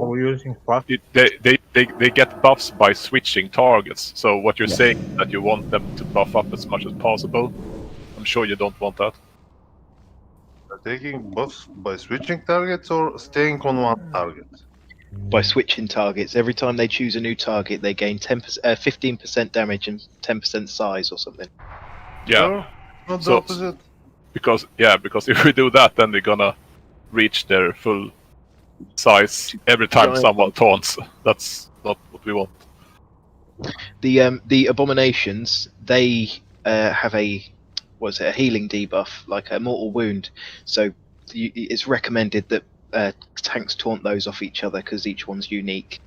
we using fast? They get buffs by switching targets. So what you're saying is that you want them to buff up as much as possible. I'm sure you don't want that. Taking buffs by switching targets or staying on one target? By switching targets, every time they choose a new target, they gain 15% damage and 10% size or something. Yeah. No, not the So- opposite. Because if we do that, then they're gonna reach their full size every time Giant someone taunts. That's not what we want. The abominations, they have a healing debuff, like a mortal wound. So it's recommended that tanks taunt those off each other because each one's unique.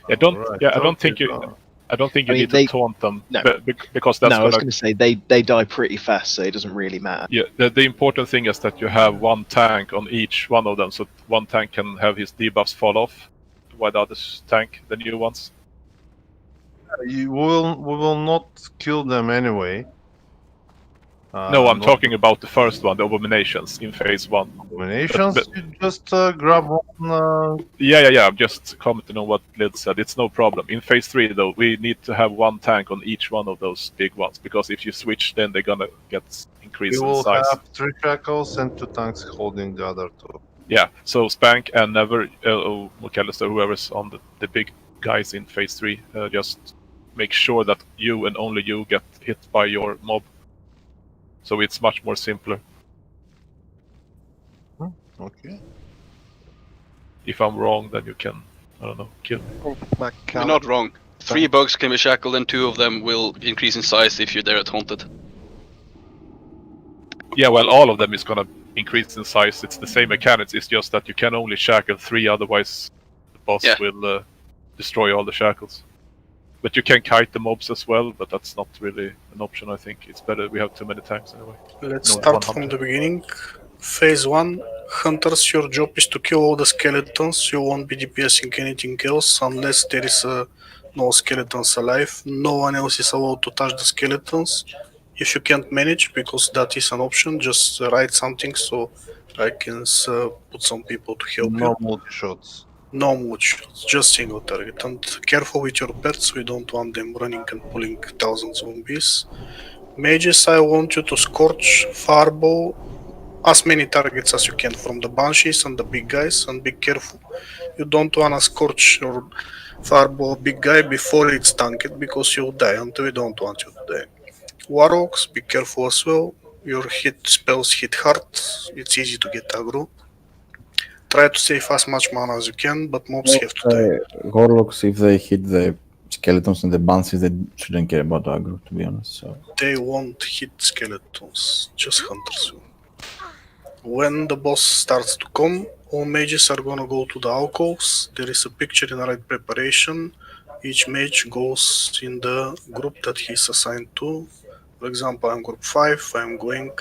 I don't think you need to taunt them. No. Because that's I was going to say they die pretty fast, so it doesn't really matter. Yeah, the important thing is that you have one tank on each one of them, so one tank can have his debuffs fall off, while the other tank the new ones. We will not kill them anyway. No, I'm talking about the first one, the abominations in phase 1. Abominations. You just grab one. Yeah. I'm just commenting on what Lid said. It's no problem. In phase 3, though, we need to have one tank on each one of those big ones, because if you switch, then they're gonna get increased We in will size. have 3 shackles and 2 tanks holding the other 2. Yeah, so Spank and Never, McAllister, whoever's on the big guys in phase 3, just make sure that you and only you get hit by your mob. So it's much more simpler. Okay. If I'm wrong, then you can, I don't know, kill me. You're not wrong. 3 bugs can be shackled and 2 of them will increase in size if you're there at Haunted. Yeah, well, all of them is gonna increase in size. It's the same mechanics. It's just that you can only shackle 3, otherwise the boss will destroy all the shackles. But you can kite the mobs as well, but that's not really an option, I think. It's better, we have too many tanks anyway. Let's start from the beginning. Phase 1, Hunters, your job is to kill all the skeletons. You won't be DPSing anything else unless there is no skeletons alive. No one else is allowed to touch the skeletons. If you can't manage, because that is an option, just write something so I can put some people to help you. No multi-shots. No multi-shots, just single target. And careful with your pets, we don't want them running and pulling 1,000 zombies. Mages, I want you to Scorch, Fireball, as many targets as you can from the Banshees and the big guys, and be careful. You don't want to Scorch or Fireball a big guy before it's tanked, because you'll die, and we don't want you to die. Warlocks, be careful as well. Your hit spells hit hard, it's easy to get aggro. Try to save as much mana as you can, but mobs have to die. Warlocks, if they hit the skeletons and the banshees, they shouldn't care about aggro, to be honest. So They won't hit skeletons, just hunters will. When the boss starts to come, all mages are gonna go to the alcoves. There is a picture in the right preparation. Each mage goes in the group that he's assigned to. For example, I'm group 5, I'm going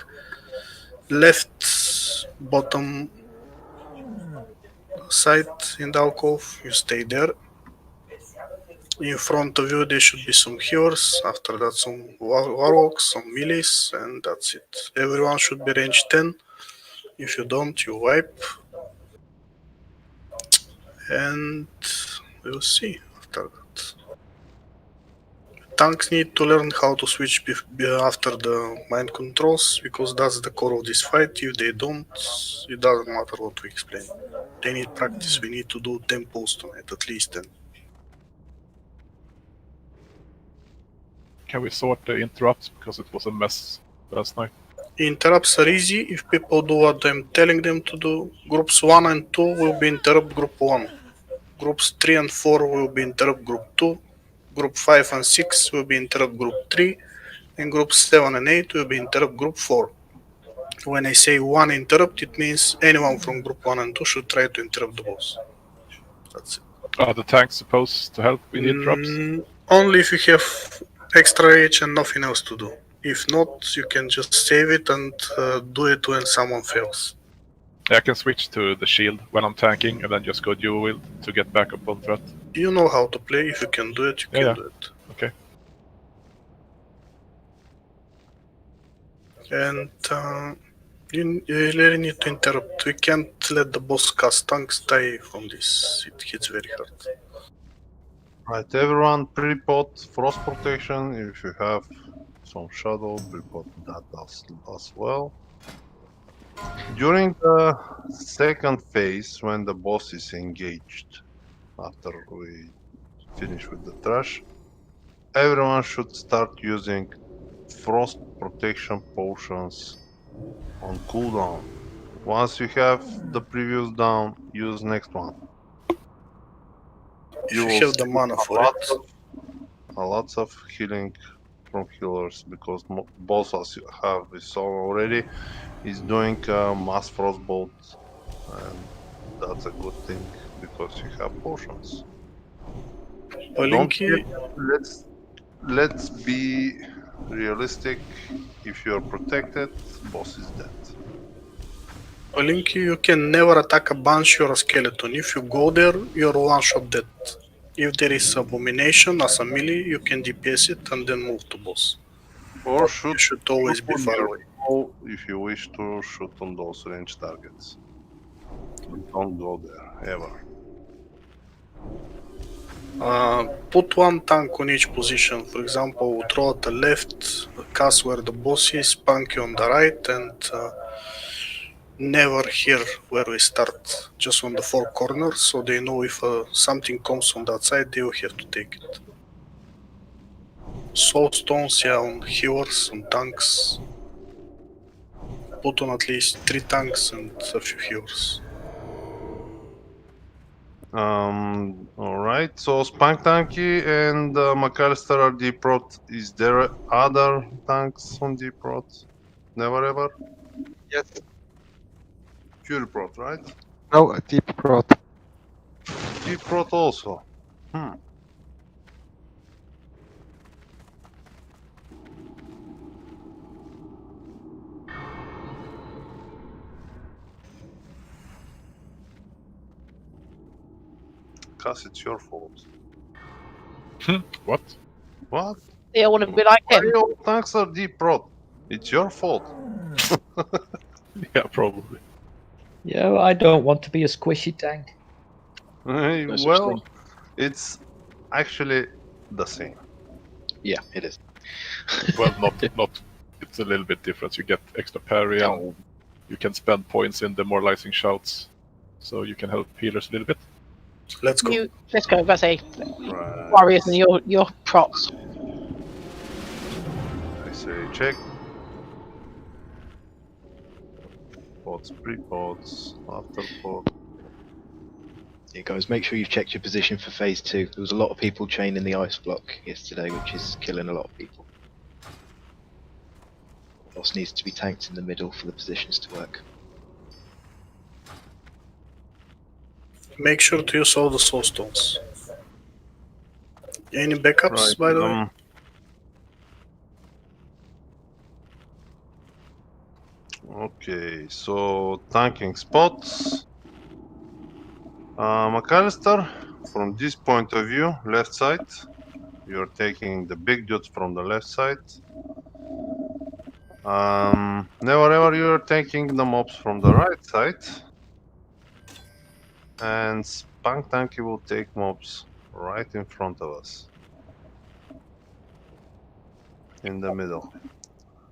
left bottom side in the alcove, you stay there. In front of you there should be some healers, after that some warlocks, some melees, and that's it. Everyone should be range 10. If you don't, you wipe. And we'll see after that. Tanks need to learn how to switch after the mind controls, because that's the core of this fight. If they don't, it doesn't matter what we explain. They need practice. We need to do 10 pulls tonight, at least 10. Can we sort the interrupts, because it was a mess last night? Interrupts are easy if people do what I'm telling them to do. Groups 1 and 2 will be interrupt group 1. Groups 3 and 4 will be interrupt group 2. Group 5 and 6 will be interrupt group 3. And groups 7 and 8 will be interrupt group 4. When I say 1 interrupt, it means anyone from group 1 and 2 should try to interrupt the boss. That's it. Are the tanks supposed to help with interrupts? Only if you have extra rage and nothing else to do. If not, you can just save it and do it when someone fails. I can switch to the shield when I'm tanking and then just go dual wield to get back up on threat. You know how to play. If you can do it, you can do it. Okay. And you really need to interrupt. We can't let the boss cast tanks die from this. It hits very hard. Right, everyone, pre-pot frost protection. If you have some shadow, pre-pot that as well. During the second phase, when the boss is engaged, after we finish with the trash, everyone should start using frost protection potions on cooldown. Once you have the previous down, use next one. If You you will have the see mana for it. lots of healing from healers because boss, as you have we saw already, is doing mass frostbolt, and that's a good thing because you have potions. Don't Palinki, forget, let's be realistic. If you are protected, boss is dead. Palinki, you can never attack a banshee or a skeleton. If you go there, you're one shot dead. If there is abomination as a melee, you can DPS it and then move to boss. Or But shoot. you should always be on far your away. bow if you wish to shoot on those range targets. But don't go there ever. Put one tank on each position. For example, throw at the left, cast where the boss is, Punky on the right, and never here where we start. Just on the four corners, so they know if something comes on that side, they will have to take it. Soul stones, yeah, on healers, on tanks. Put on at least 3 tanks and a few healers. Alright, so Spunk Tanky and McAllister are deep rot. Is there other tanks on deep rot? Never ever? Yes. Fury Prot, right? No, deep prot. Deep rot also. Cass, it's your fault. What? What? They all want to be like Why him. all tanks are deep rot? It's your fault. Yeah, probably. Yeah, I don't want to be a squishy tank. No such Well, thing. it's actually the same. Yeah, it is. Well, not. It's a little bit different. You get extra parry, and you can spend points in demoralizing shouts, so you can help healers a little bit. Let's go. Let's go, let's say Right. warriors and your props. I say check. Pots, pre-pots, after pot. Yeah, guys, make sure you've checked your position for phase 2. There was a lot of people chaining the ice block yesterday, which is killing a lot of people. Boss needs to be tanked in the middle for the positions to work. Make sure to use all the soul stones. Any backups, by the way? Okay, so tanking spots. McAllister, from this point of view, left side, you're taking the big dudes from the left side. Never ever you're taking the mobs from the right side. And Spunk Tanky will take mobs right in front of us. In the middle.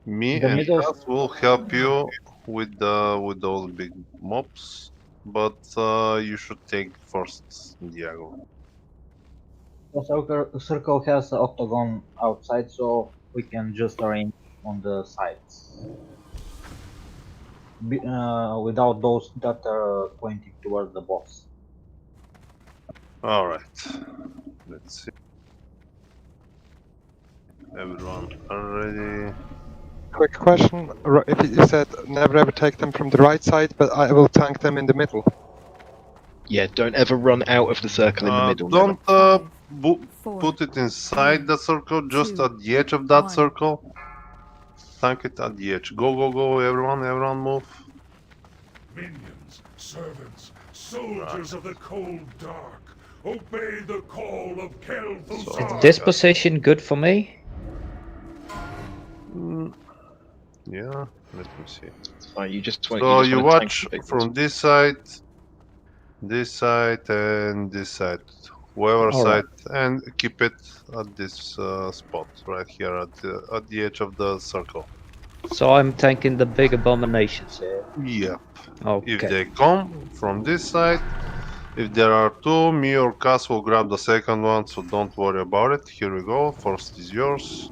Me The and middle- Cass will help you with those big mobs, but you should take first Diago. The circle has an octagon outside, so we can just arrange on the sides. Without those that are pointing towards the boss. Alright. Let's see. Everyone are ready. Quick question. If you said never ever take them from the right side, but I will tank them in the middle. Yeah, don't ever run out of the circle in the middle. never. Don't put it inside the circle, just at the edge of that circle. Tank it at the edge. Go, go, go, everyone move. Minions, servants, soldiers of the cold dark, obey the call of Kel'Thuzad. Is this position good for me? Yeah, let me see. Right, you just want. So just you want to watch tank the big from this side, and this side, whoever All side, right. and keep it at this spot right here at the edge of the circle. So I'm tanking the big abominations here. Yeah. If Okay. they come from this side, if there are two, me or Cass will grab the second one, so don't worry about it. Here we go. First is yours.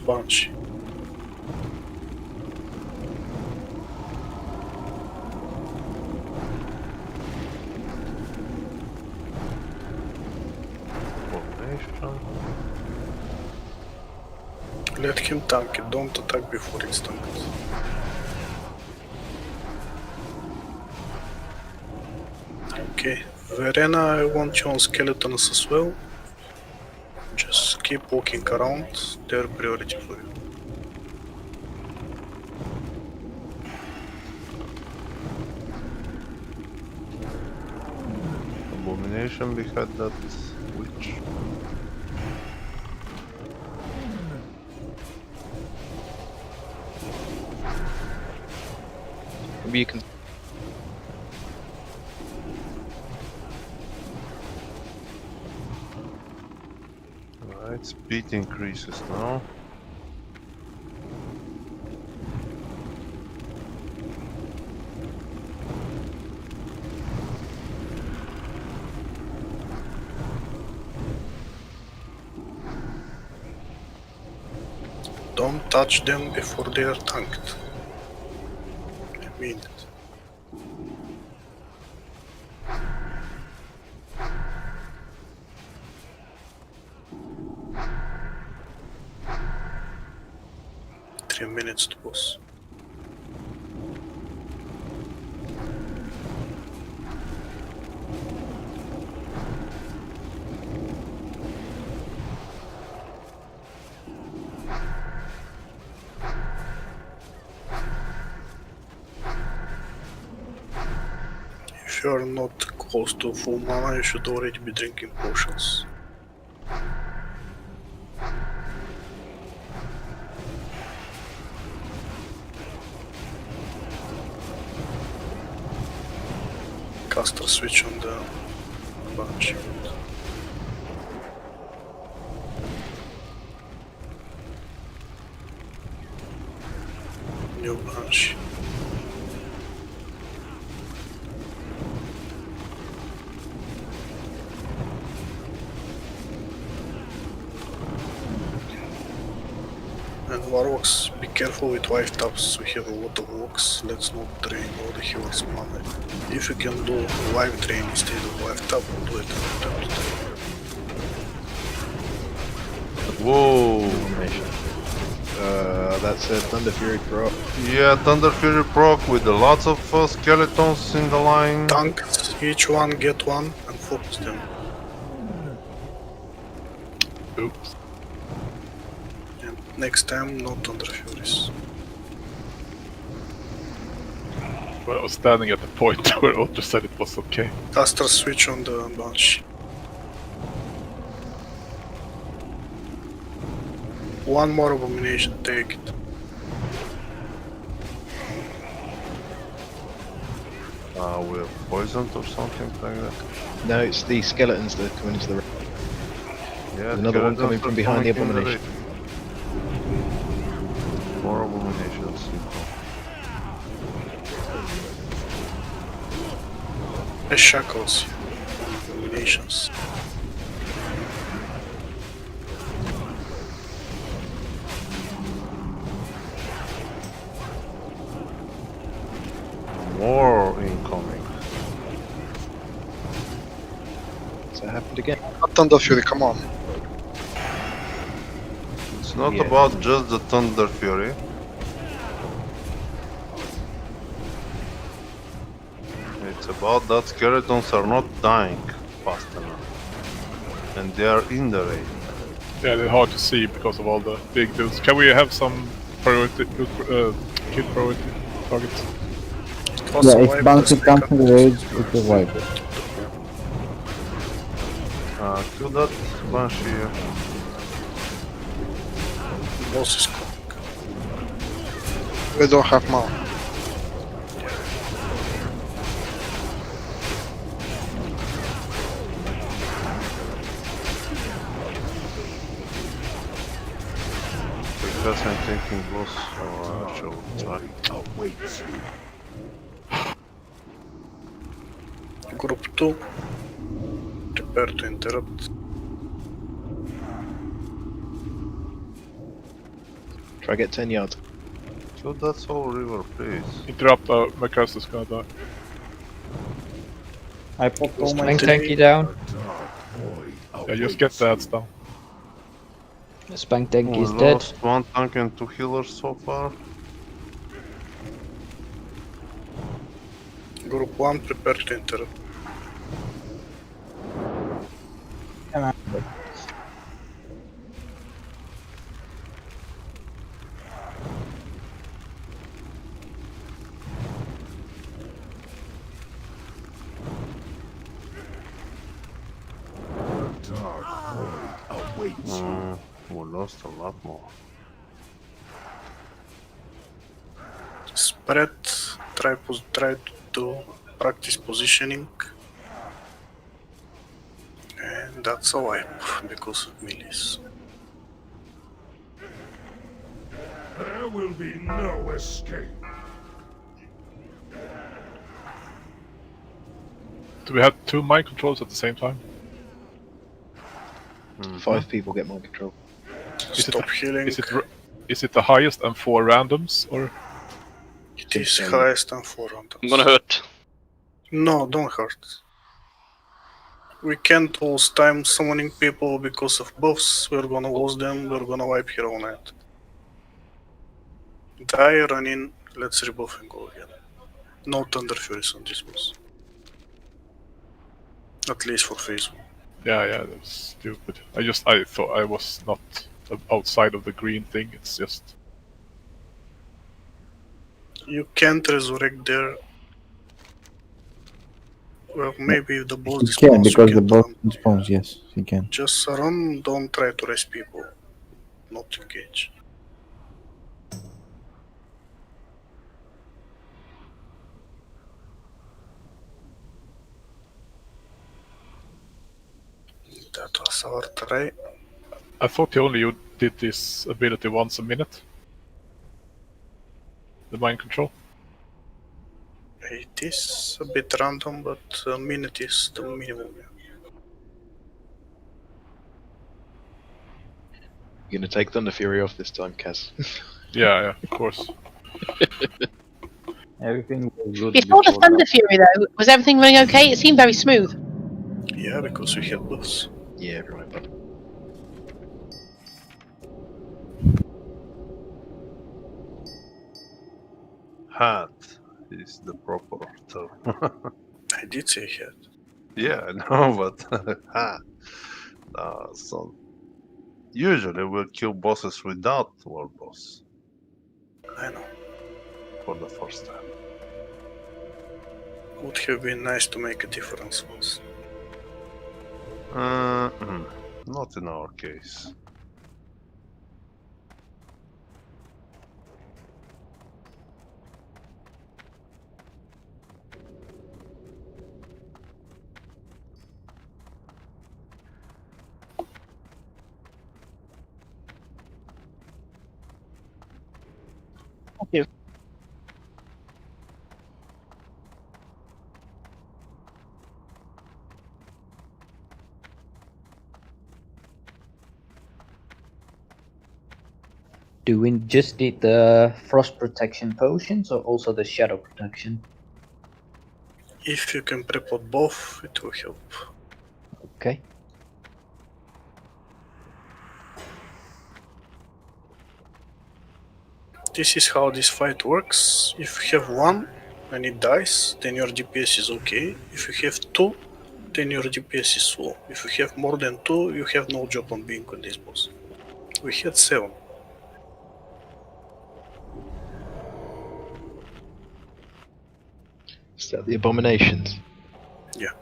Bunch. Formation. Let him tank it, don't attack before it's tanked. Okay, Verena, I want you on skeletons as well. Just keep walking around, they're priority for you. Abomination behind that witch. You can. Alright, speed increases now. Don't touch them before they are tanked. I mean it. Minutes to boss. If you are not close to full mana, you should already be drinking potions. Caster switch on the bunch. New bunch. And Warlocks, be careful with wife taps, we have a lot of walks, let's not drain all the healers' mana. If you can do wife drain instead of wife tap, do it from time to time. Whoa! That's a Thunder Fury proc. Yeah, Thunder Fury proc with lots of skeletons in the line. Tanks, each one get one and focus them. Oops. And next time, no Thunder Furies. Well, I was standing at the point where Otto said it was okay. Caster switch on the bunch. One more abomination, take it. We're poisoned or something like that. No, it's the skeletons that are coming into the raid. Yeah, There's another one coming from behind the coming in abomination. raid. More abominations. The shackles. Abominations. More incoming. So it happened again. Thunder Fury, come on. It's not Yeah. about just the Thunder Fury. It's about that skeletons are not dying fast enough. And they are in the raid. Yeah, they're hard to see because of all the big dudes. Can we have some priority, kill priority targets? Yeah, if Bouncy comes in the rage, it will wipe. Kill that Banshee. Boss is coming. We don't have more. Because I'm taking boss, so I shall try. Awaits you. Group 2. Prepare to interrupt. Try get 10 yards. Kill that Soul River, please. Interrupt, Macas is gonna die. I popped all my Spank tanky down. Yeah, just get the ads down. Spank tanky We is dead. lost one tank and 2 healers so far. Group 1, prepare to interrupt. Dark void awaits you. We lost a lot more. Spread, try to practice positioning. And that's a wipe because of melees. There will be no escape. Do we have 2 mind controls at the same time? 5 people get mind control. Stop healing. Is it the highest and 4 randoms, or? It is highest and 4 randoms. I'm gonna hurt. No, don't hurt. We can't lose time summoning people because of buffs. We're gonna lose them. We're gonna wipe Hero Knight. Die, run in. Let's rebuff and go again. No Thunder Furies on this boss. At least for phase 1. Yeah, that's stupid. I thought I was not outside of the green thing. It's just. You can't resurrect there. Well, maybe if the boss He can, despawns, because you the can boss run. spawns, yes, he can. Just run, don't try to rest people. Not engage. That was our try. I thought you did this ability once a minute. The mind control. It is a bit random, but a minute is the minimum. You're gonna take Thunder Fury off this time, Kaz. Yeah, of course. Everything was good Before the Thunder Fury, though, was everything running okay? It seemed very smooth. Yeah, because we had buffs. Yeah, everyone had buff. Hat is the proper term. I did say hat. Yeah, I know, but hat. So usually we'll kill bosses without War Boss I know. for the first time. Would have been nice to make a difference once. Not in our case. Thank you. Do we just need the frost protection potions or also the shadow protection? If you can prepot both, it will help. Okay. This is how this fight works. If you have one and it dies, then your DPS is okay. If you have two then your DPS is low. If you have more than 2, you have no job on being on this boss. We had 7. Is that the abominations? Yeah.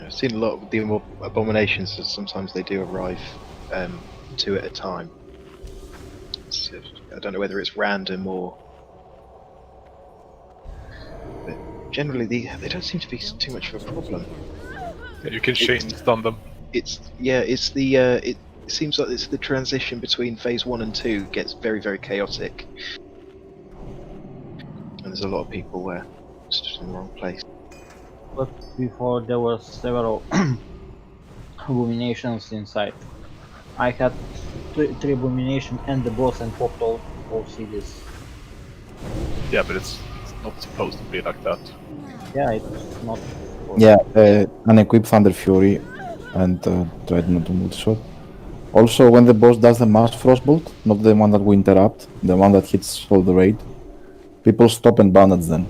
I've seen a lot of the abominations, that sometimes they do arrive 2 at a time. I don't know whether it's random or... But generally, they don't seem to be too much of a problem. Yeah, you can chain stun them. It's the it seems like it's the transition between phase 1 and 2 gets very, very chaotic. And there's a lot of people where it's just in the wrong place. But before there were several abominations inside. I had 3 abomination and the boss and popped all cities. Yeah, but it's not supposed to be like that. Yeah, it's not. Yeah, unequip Thunder Fury and try not to multi-shot. Also, when the boss does the mass frostbolt, not the one that we interrupt, the one that hits all the raid, people stop and bandage them.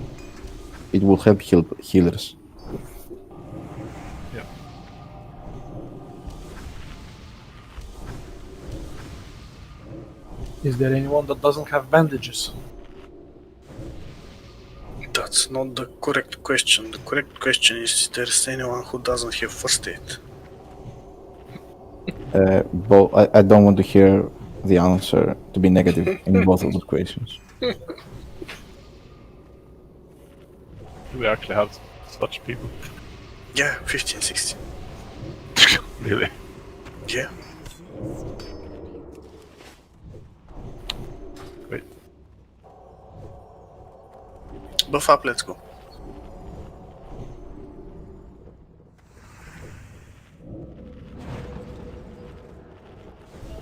It will help healers. Yeah. Is there anyone that doesn't have bandages? That's not the correct question. The correct question is there's anyone who doesn't have first aid. But I don't want to hear the answer to be negative in both of those questions. Do we actually have such people? Yeah, 15, 16. Really? Yeah. Wait. Buff up, let's go.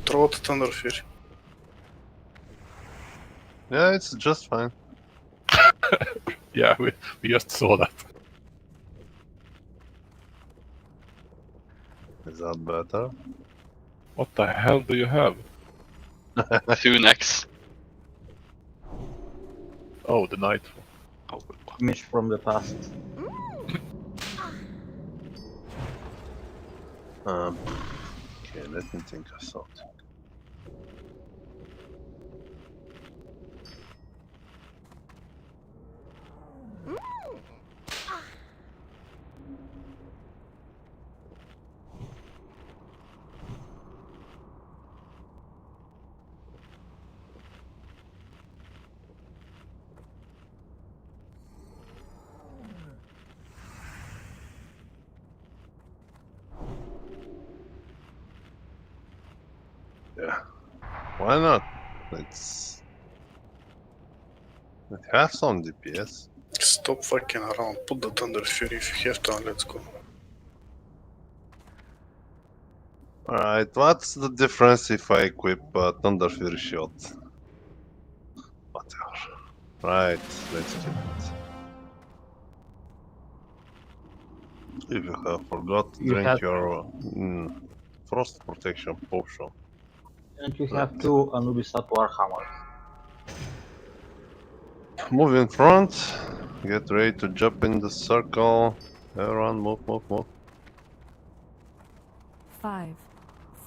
Throw out the Thunder Fury. Yeah, it's just fine. Yeah, we just saw that. Is that better? What the hell do you have? Thunex. Oh, the knight. Image from the past. Okay, let me think of something. Yeah, why not? Let's have some DPS. Stop fucking around. Put the Thunder Fury if you have to, and let's go. Alright, what's the difference if I equip Thunder Fury Shield? Whatever. Right, let's keep it. If you have forgot, You drink have- your Frost Protection Potion. And you have 2 Anubis Warhammer. Move in front. Get ready to jump in the circle. Everyone, move, move, move. 5,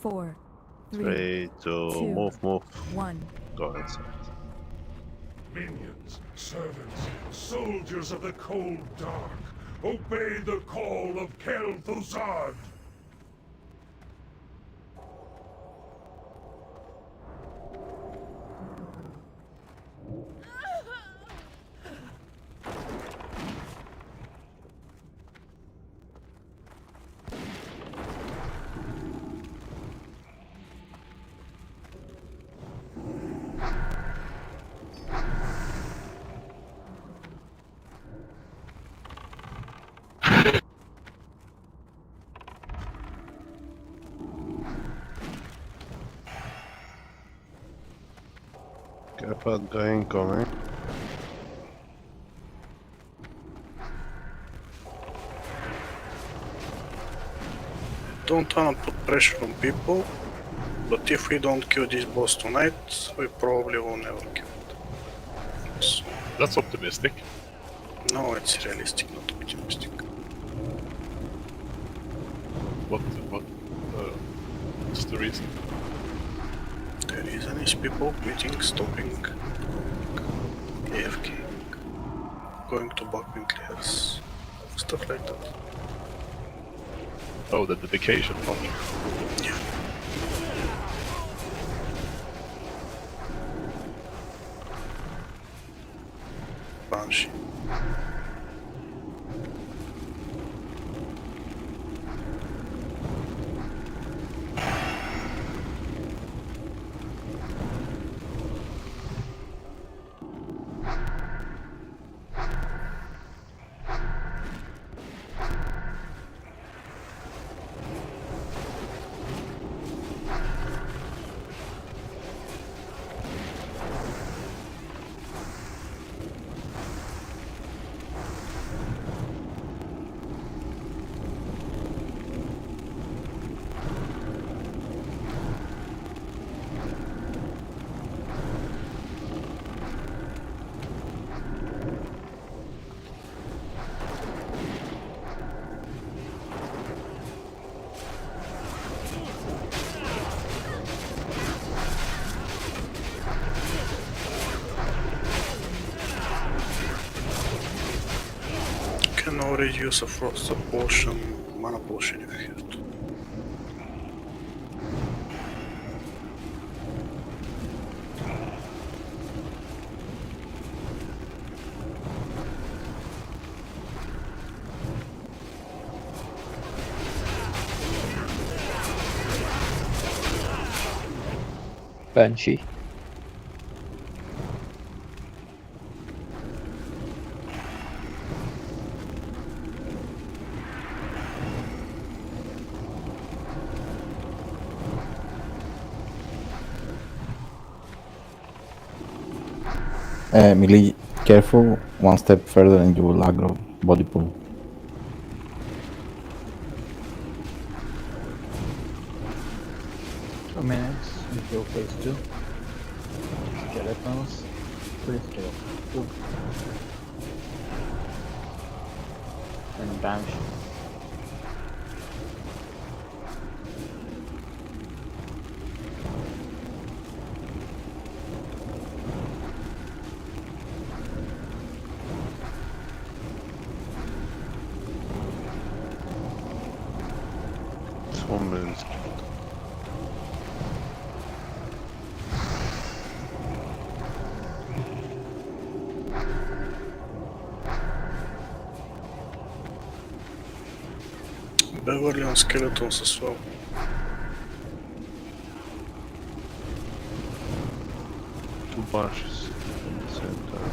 4, 3, 2, move, move. 1. Go inside. Minions, servants, soldiers of the cold dark, obey the call of Kel'Thuzad! Careful, going, coming. Don't wanna put pressure on people, but if we don't kill this boss tonight, we probably will never kill it. So, That's optimistic. no, it's realistic, not optimistic. What's the reason? The reason is people quitting, stopping, AFK, going to backwing layers, stuff like that. Oh, the vacation part. Yeah. Banshee. Can already use a frost potion, mana potion if you have to. Banshee. Melee, careful, one step further and you will aggro body pull. Minutes until phase 2. Skeletons. Please kill. 2. And Banshee. It's 1 minute. Beverly on skeletons as well. Two bunches at the same time.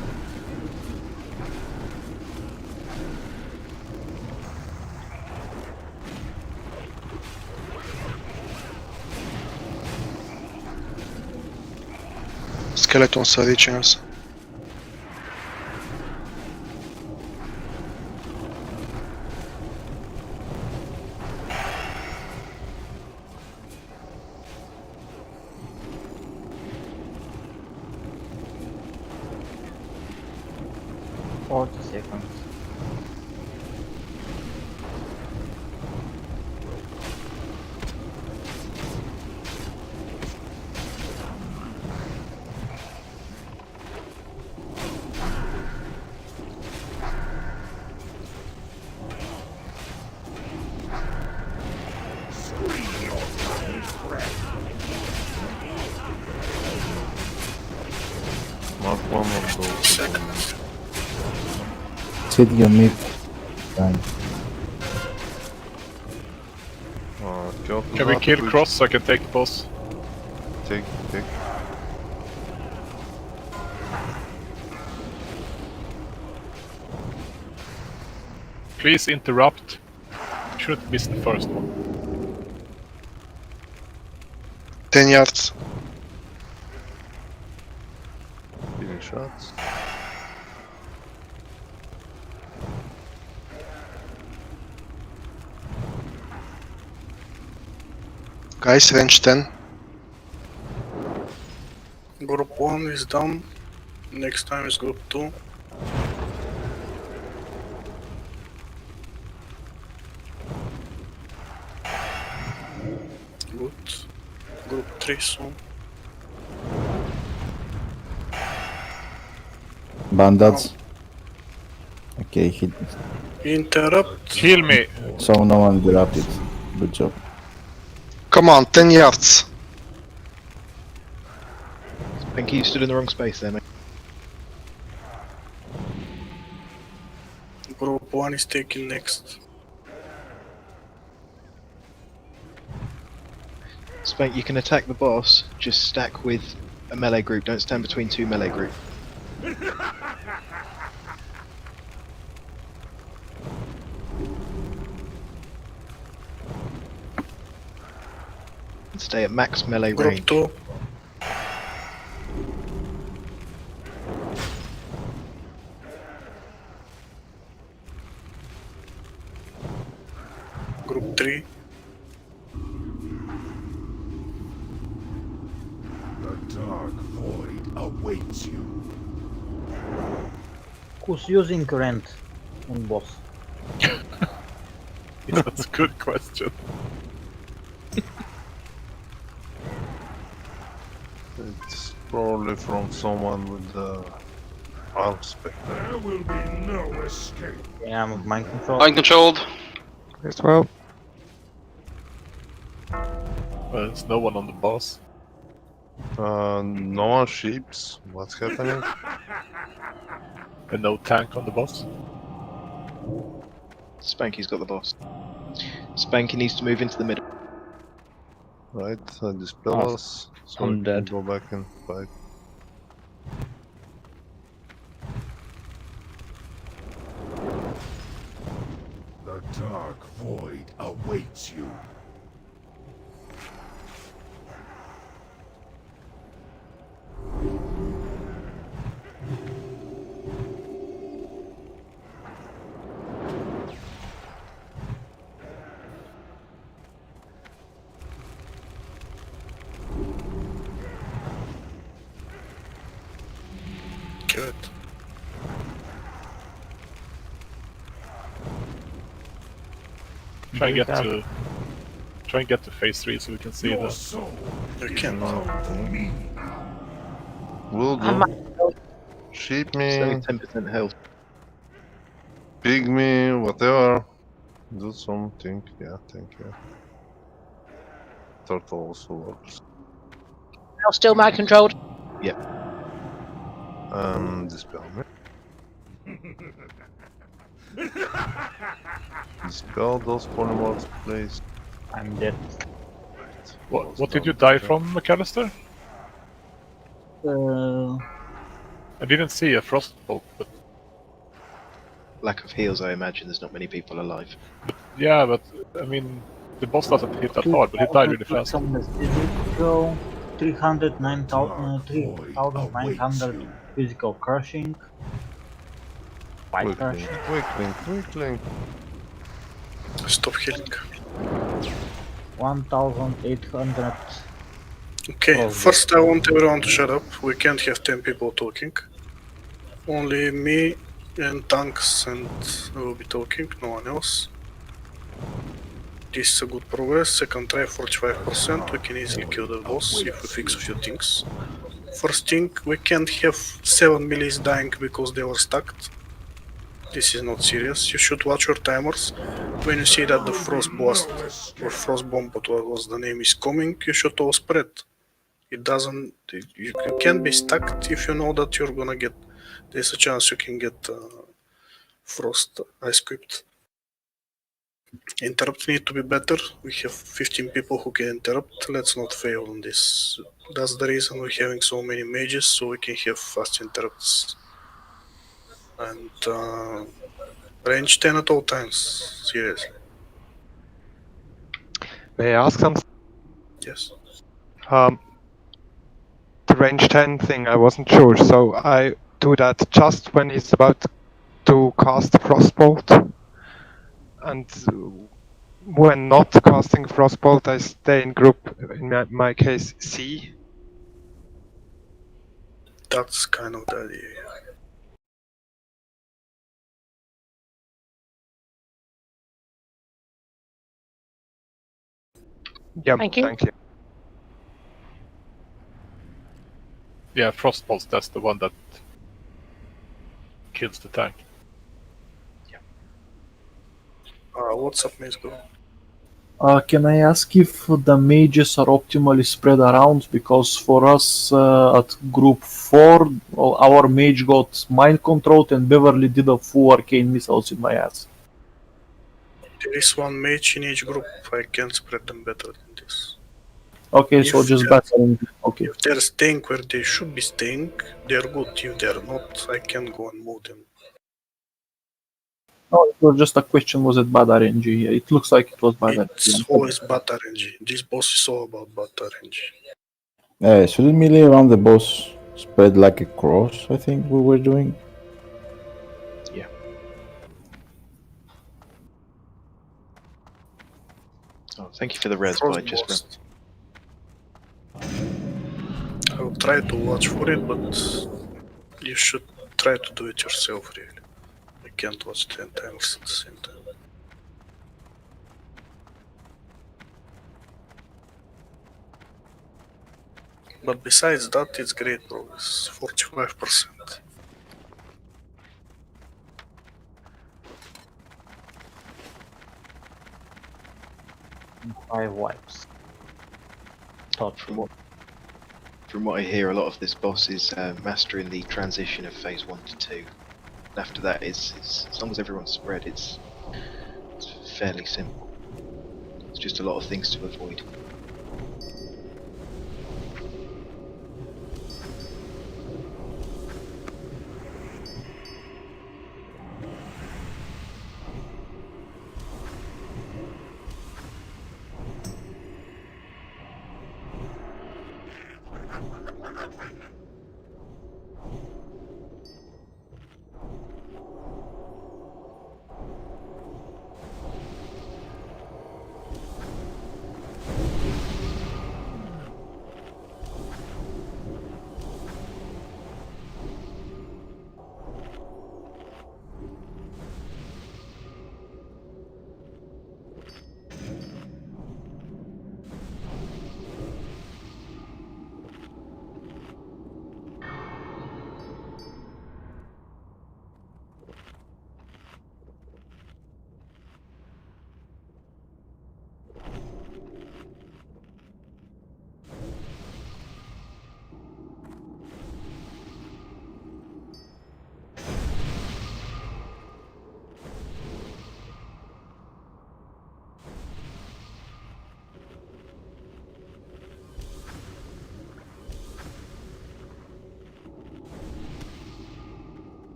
Skeletons are reaching us. Seconds. Mark one of those. Seconds. Sit your mid. Fine. Kel'Thuzad Can we kill push. cross so I can take boss? Take. Please interrupt. Shouldn't miss the first one. 10 yards. Feeling shots. Guys, range 10. Group 1 is done. Next time is group 2. 3 soon. Bandits. Okay, he. Interrupt. Heal me! So no one interrupted. Good job. Come on, 10 yards. Thank you, you stood in the wrong space there, mate. Group 1 is taking next. Spank, you can attack the boss, just stack with a melee group, don't stand between two melee group. Stay at max melee Group range. 2. Group 3. The dark void awaits you. Who's using rent on boss? That's a good question. It's probably from someone with the arm spec. There will be no escape. Yeah, I'm mind control. Mind controlled. As well. Well, there's no one on the boss. No one sheeps. What's happening? And no tank on the boss. Spanky's got the boss. Spanky needs to move into the middle. Right, dispel us. So I'm we can dead. go back and fight. The dark void awaits you. Good. Try and get to phase 3 so we can see Your the. soul You is can. bound for me. Will do. Sheep It's only me, 10% health. pig me, whatever. Do something. Yeah, thank you. Turtle also works. Now still mind controlled. Dispel me. Dispel those polymorphs, please. I'm dead. What did you die from, McAllister? I didn't see a frostbolt, but Lack of heals, I imagine. There's not many people alive. yeah, but I mean, the boss doesn't hit that hard, but he died really fast. 3,900 physical crushing. Fight Weakling, crushing. weakling, weakling. Stop healing. 1,800. Okay, first I want everyone to shut up. We can't have 10 people talking. Only me and tanks and will be talking, no one else. This is a good progress. Second try 45%. We can easily kill the boss if we fix a few things. First thing, we can't have 7 melees dying because they were stuck. This is not serious. You should watch your timers. When you see that the frost blast or frost bomb, what was the name, is coming, you should all spread. It doesn't. You can't be stuck if you know that you're gonna get. There's a chance you can get frost ice cubed. Interrupt need to be better. We have 15 people who can interrupt. Let's not fail on this. That's the reason we're having so many mages, so we can have fast interrupts. And range 10 at all times. Seriously. May I ask something? Yes. The range 10 thing, I wasn't sure, so I do that just when he's about to cast Frostbolt. And when not casting Frostbolt, I stay in group, in my case, C. That's kind of the idea. Yeah, Thank you. Thank you. Yeah, Frost Pulse, that's the one that kills the tank. What's up, Maze? Go. Can I ask if the mages are optimally spread around? Because for us at group 4, our mage got mind controlled and Beverly did a full arcane missiles in my ass. There is one mage in each group. I can spread them better than this. Okay, so just better. Okay. If they're staying where they should be staying, they're good. If they're not, I can go and move them. No, it was just a question, was it bad RNG? It looks like it was bad It's RNG. always bad RNG. This boss is all about bad RNG. Shouldn't melee around the boss spread like a cross, I think we were doing? Yeah. Oh, thank you for the res, but just I will try to watch for it, but you should try to do it yourself, really. I can't watch 10 times at the same time. But besides that, it's great progress. 45%. 5 wipes. From what I hear, a lot of this boss is mastering the transition of phase 1 to 2. And after that, it's as long as everyone's spread, it's fairly simple. It's just a lot of things to avoid.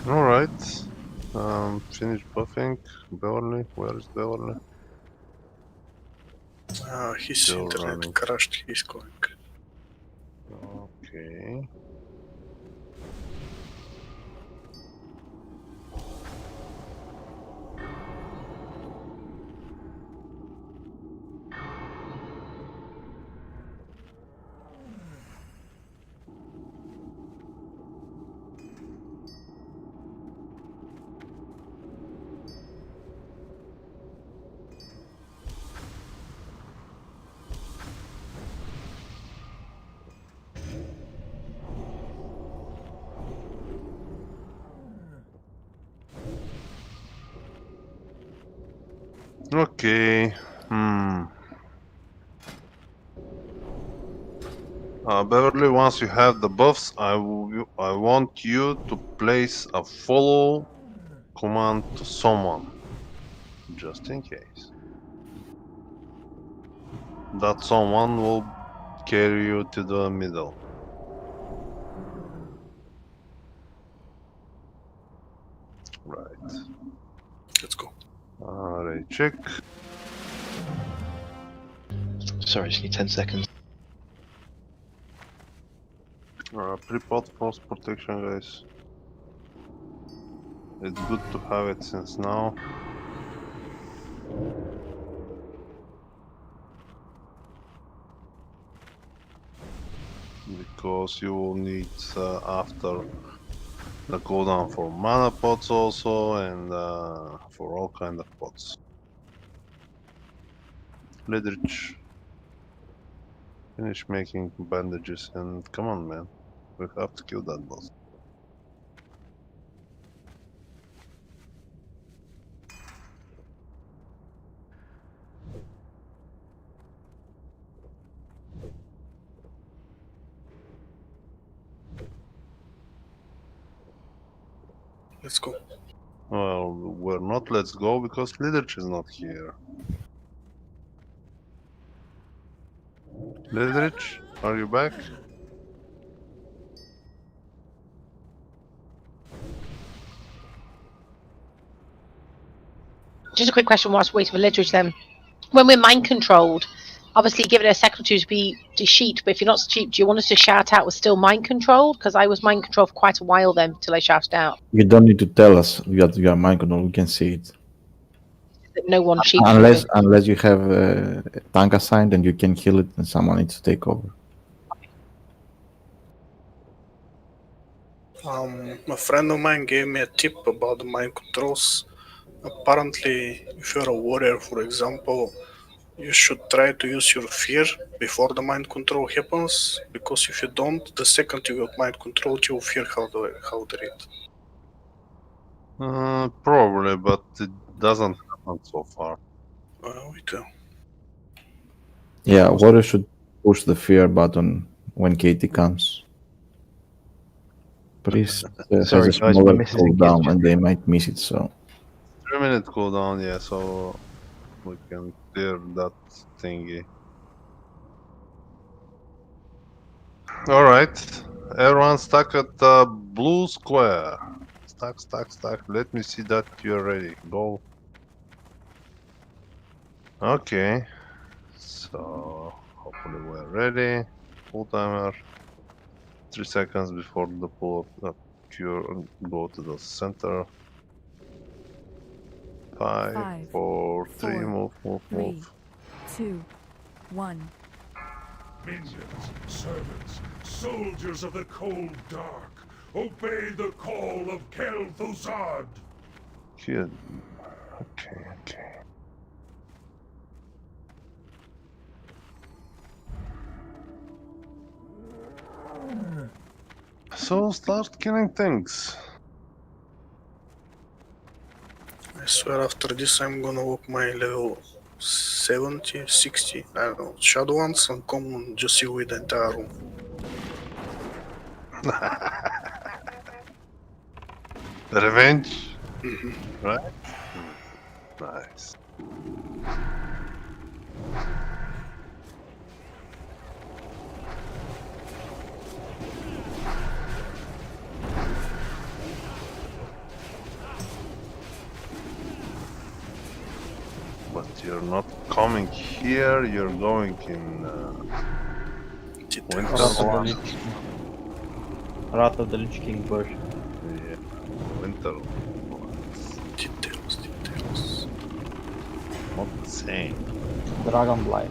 Alright. Finish buffing. Beverly, where is Beverly? His Still internet running. crashed, he's going. Okay. Okay. Beverly, once you have the buffs, I want you to place a follow command to someone, just in case. That someone will carry you to the middle. Right. Let's go. Alright, check. Sorry, just need 10 seconds. Pre-pot frost protection, guys. It's good to have it since now. Because you will need after The cooldown for mana pots also, and for all kind of pots. Lidrich. Finish making bandages and come on, man. We have to kill that boss. Let's go. Well, we're not let's go because Lidrich is not here. Lidrich, are you back? Just a quick question whilst waiting for literature then. When we're mind controlled, obviously give it a second or two to be to sheet, but if you're not sheet, do you want us to shout out we're still mind controlled? Because I was mind controlled for quite a while then till I shouted out. You don't need to tell us that you are mind control. We can see it. No one cheats. Unless you have a tank assigned and you can heal it and someone needs to take over. A friend of mine gave me a tip about the mind controls. Apparently, if you're a warrior, for example, you should try to use your fear before the mind control happens, because if you don't, the second you get mind controlled, you'll fear how to read. Probably, but it doesn't happen so far. We do. Yeah, warrior should push the fear button when Katie comes. Priest has a smaller cooldown and they might miss it, so... 3-minute cooldown, yeah, so we can clear that thingy. Alright, everyone stuck at the blue square. Stack. Let me see that you're ready. Go. Okay, so hopefully we're ready. Full timer. 3 seconds before the pull up cure. Go to the center. 5, 4, 3, move. 3, 2, 1. Minions, servants, soldiers of the cold dark, obey the call of Kel'Thuzad! Here. Okay. So start killing things. I swear after this I'm gonna walk my level 70, 60, I don't know, shadow ones and common just see with the entire room. Revenge? Right? Nice. But you're not coming here, you're going in Winter. Wrath of the Lich King version. Yeah, Winter. Details. Not the same. Dragonblight.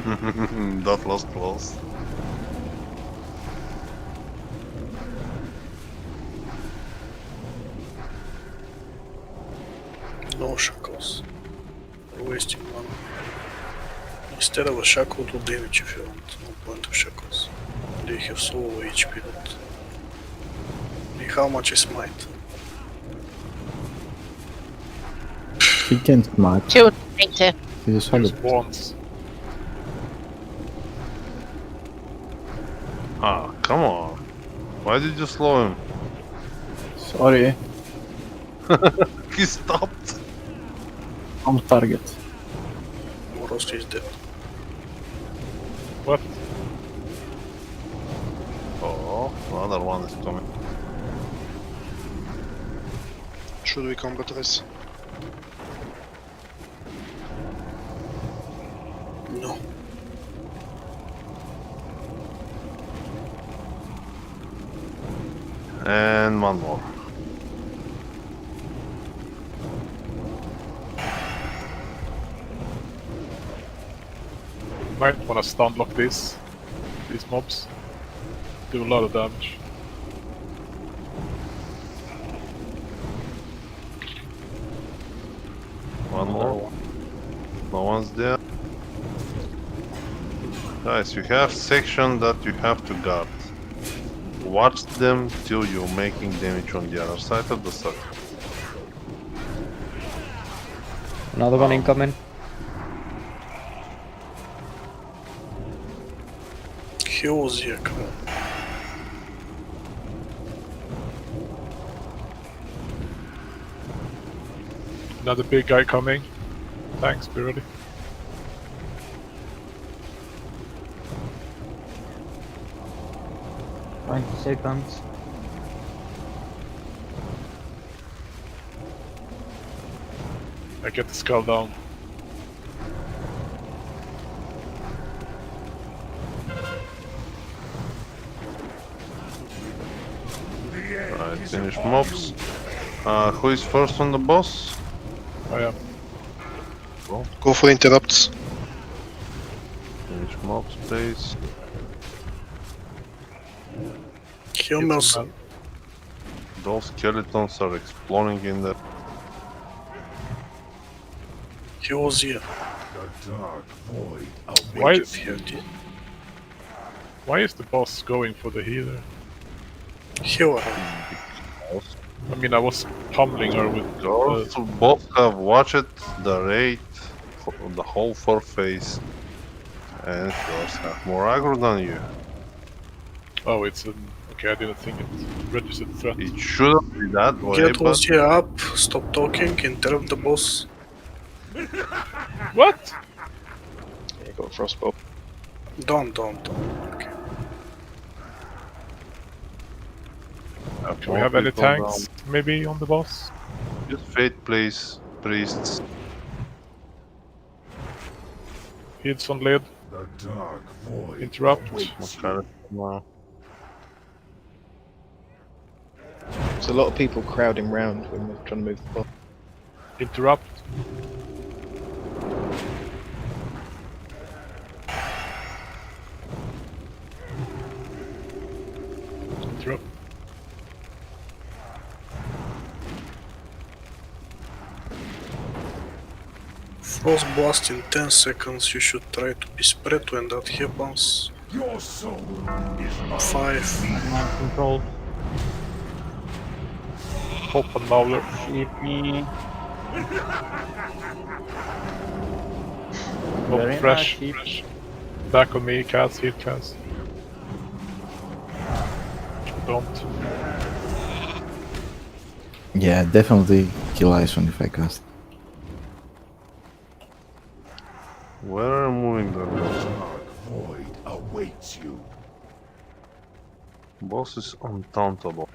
That was close. No shackles. We're wasting mana. Instead of a shackle, do damage if you want. No point of shackles. They have so low HP that... And how much is might? He can't smite. 280. He's a solid. Just once. Ah, come on. Why did you slow him? Sorry, He stopped. on target. Moros is dead. What? Oh, another one is coming. Should we combat this? No. And one more. Might wanna stun lock these mobs. Do a lot of damage. One more. No one's there. Guys, you have section that you have to guard. Watch them till you're making damage on the other side of the circle. Another one incoming. He was here, come on. Another big guy coming. Thanks, be ready. Seconds. I get the skull down. Alright, finish mobs. Who is first on the boss? I am. Go for interrupts. Finish mobs, please. Humans. Those skeletons are exploring in there. He was here. The dark void Why, awaits you. why is the boss going for the healer? He was. I mean, I was pummeling her with... Those both have watched the raid for the whole fourth phase. And yours have more aggro than you. Oh, it's an... Okay, I didn't think it registered threat. It shouldn't be that way, Get but was here up, stop talking, interrupt the boss. What? Yeah, you got a frostbow. Don't. Okay. Can we have any tanks, maybe, on the boss? Just fate, please, priests. Hits on lid. The dark void Interrupt. awaits What kind of wow. There's a lot of people crowding round when we're trying to move the boss. Interrupt. Interrupt. Frost blast in 10 seconds, you should try to be spread when that happens. your soul is 5. Mind control. Pop and Mauler. Shippy. Oh, Very fresh. nice, Fresh. Back on me, Cass. Hit Cass. Don't. Yeah, definitely kill Ison if I cast. Where are moving the boss? dark void awaits you. Boss is untauntable.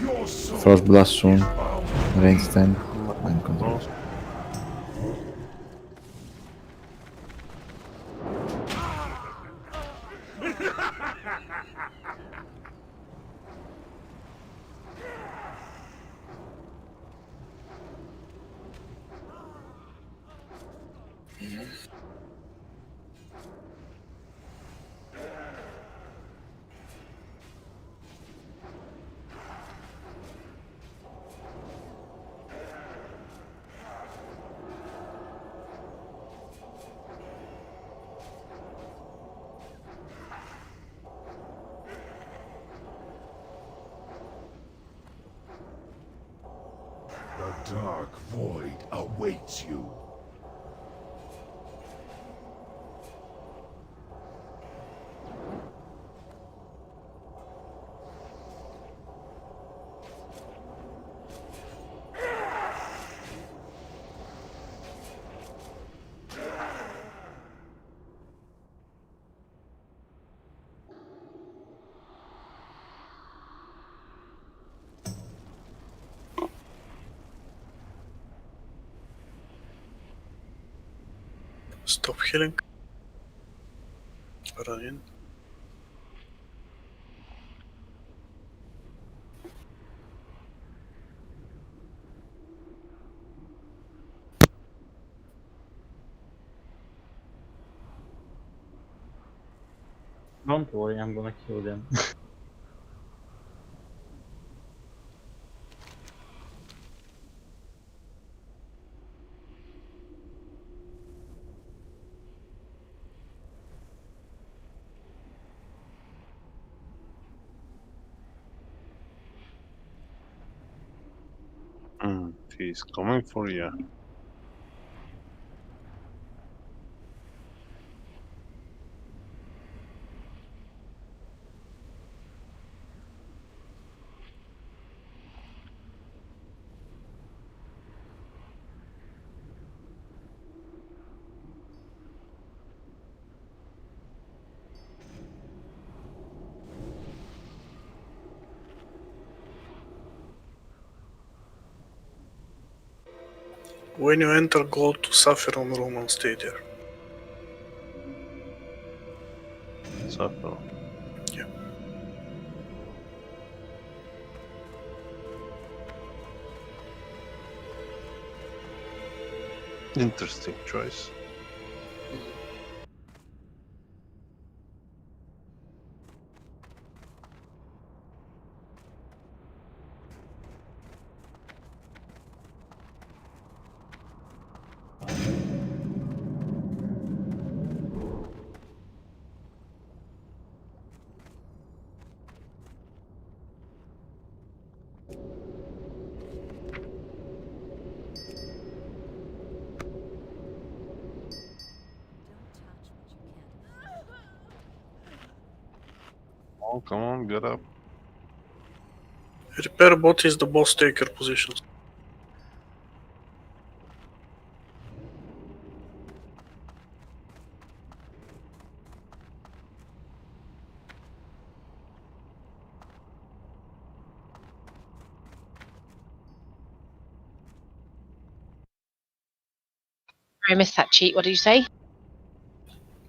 Your soul Frost Blast soon. is bound. Range 10. Mind control. The dark void awaits you. Stop healing. Run in. Don't worry, I'm gonna kill them. He's coming for you. When you enter, go to Saffron room and stay there. Saffron. Yeah. Interesting choice. Oh, come on, get up. Repair bot is the boss taker position. I missed that cheat. What did you say?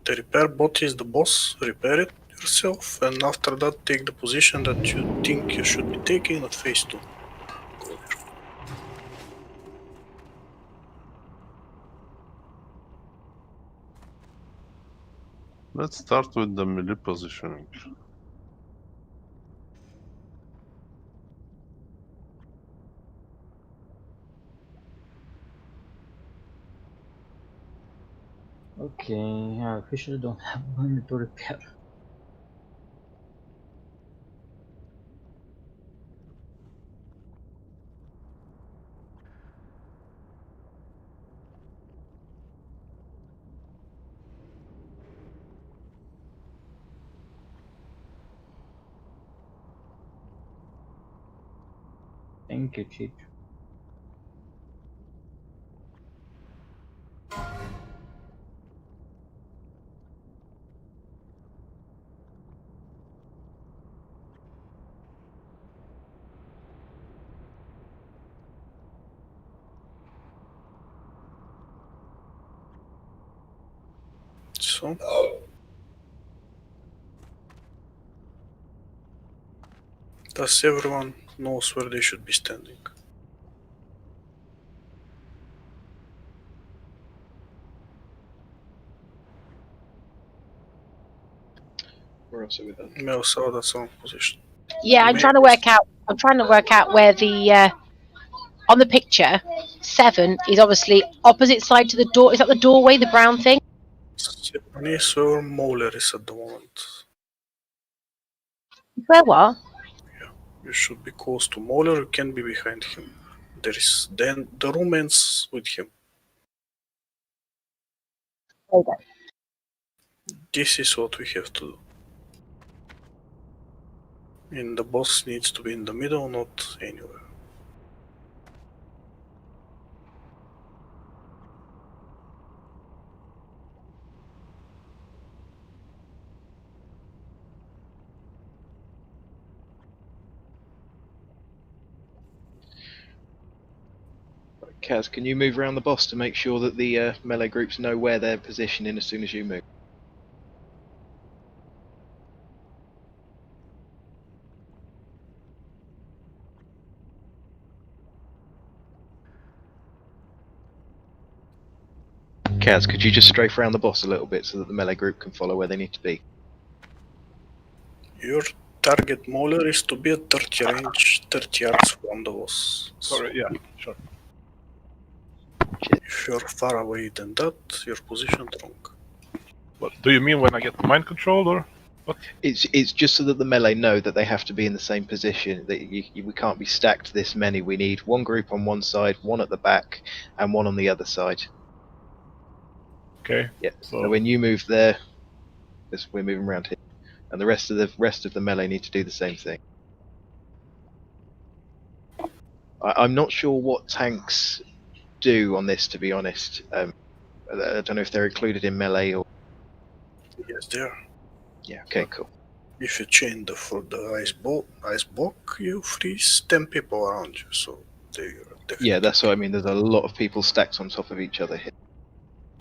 The repair bot is the boss. Repair it yourself, and after that, take the position that you think you should be taking at phase 2. Go there. Let's start with the melee positioning. Okay, I officially don't have money to repair. Thank you, Cheech. so. Thus everyone knows where they should be standing. Where else are we then? Melsa, that's on position. Yeah, I'm trying to work out. I'm trying to work out where the on the picture 7 is obviously opposite side to the door. Is that the doorway, the brown thing? 7 is where Mauler is at the moment. Where what? You should be close to Mauler, you can be behind him. There is then the room ends with him. Okay. This is what we have to do. And the boss needs to be in the middle, not anywhere. Kaz, can you move around the boss to make sure that the melee groups know where they're positioning as soon as you move? Kaz, could you just strafe around the boss a little bit so that the melee group can follow where they need to be? Your target Mauler is to be at 30 range, 30 yards from the boss. Sorry, yeah, sure. If you're far away than that, you're positioned wrong. What do you mean when I get mind control, or what? It's just so that the melee know that they have to be in the same position. That we can't be stacked this many. We need one group on one side, one at the back, and one on the other side. Okay. Yeah. So when you move there, we're moving around here, and the rest of the melee need to do the same thing. I'm not sure what tanks do on this, to be honest. I don't know if they're included in melee or. Yes, there. Yeah. Okay. Cool. If you chain for the ice block, you freeze 10 people around you, so they definitely. Yeah, that's what I mean. There's a lot of people stacked on top of each other here.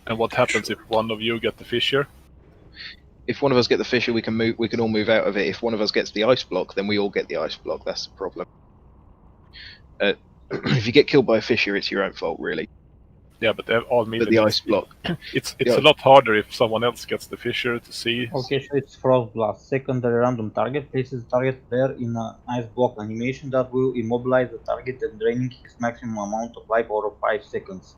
And what happens if one of you get the fissure? If one of us get the fissure, we can move. We can all move out of it. If one of us gets the ice block, then we all get the ice block. That's the problem. If you get killed by a fissure, it's your own fault, really. Yeah, but they're all But the ice block. It's a lot harder if someone else gets the fissure to see. Okay, so it's Frost Blast. Secondary random target places the target player in an ice block animation that will immobilize the target and draining his maximum amount of life over 5 seconds.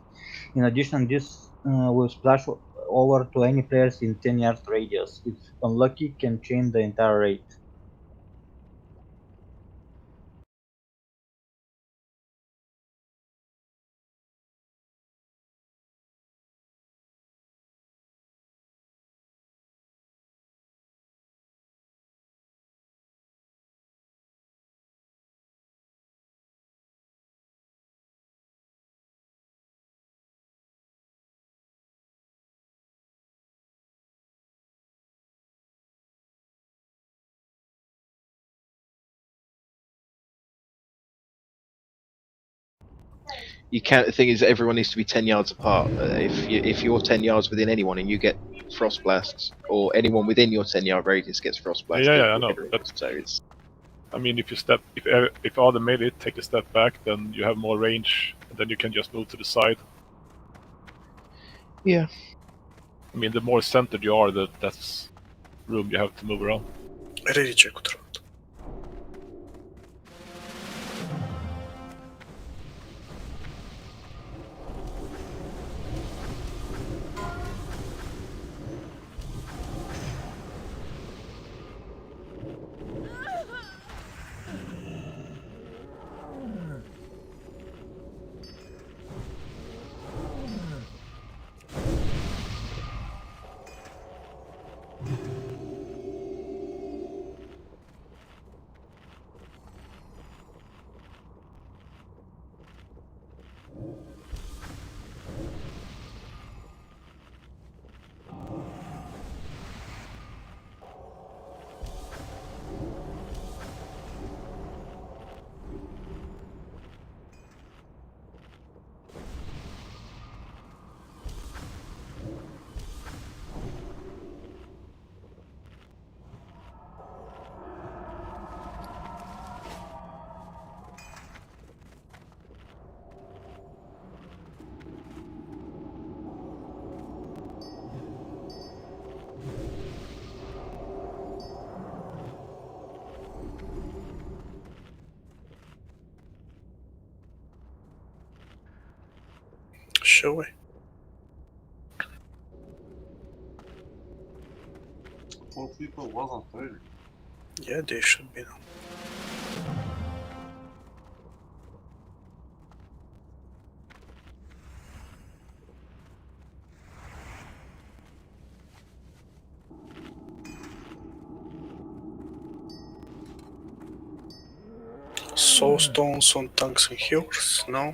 In addition, this will splash over to any players in 10 yards radius. If unlucky, can chain the entire raid. You can't. The thing is, everyone needs to be 10 yards apart. If you're 10 yards within anyone and you get frost blasts, or anyone within your 10-yard radius gets frost blasted. Yeah, I know. But so it's. I mean, if all the melee take a step back, then you have more range, and then you can just move to the side. Yeah. I mean, the more centered you are, that's room you have to move around. Ready check it. shall we? 4 people wasn't ready. Yeah, they should be now. Soul stones on tanks and healers? No.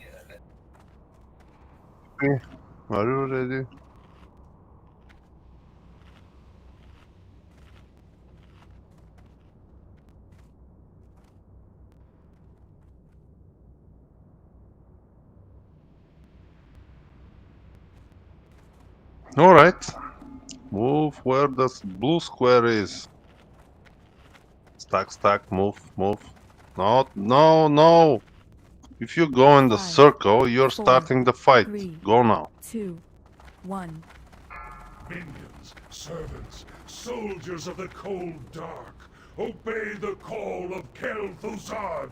Okay. Are you ready? Alright. Move where the blue square is. Stack, stack, move, move. No. If you go in the 5, circle, you're 4, starting the fight. 3, Go now. 2, 1. Minions, servants, soldiers of the cold dark, obey the call of Kel'Thuzad!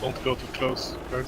Don't go too close, guys.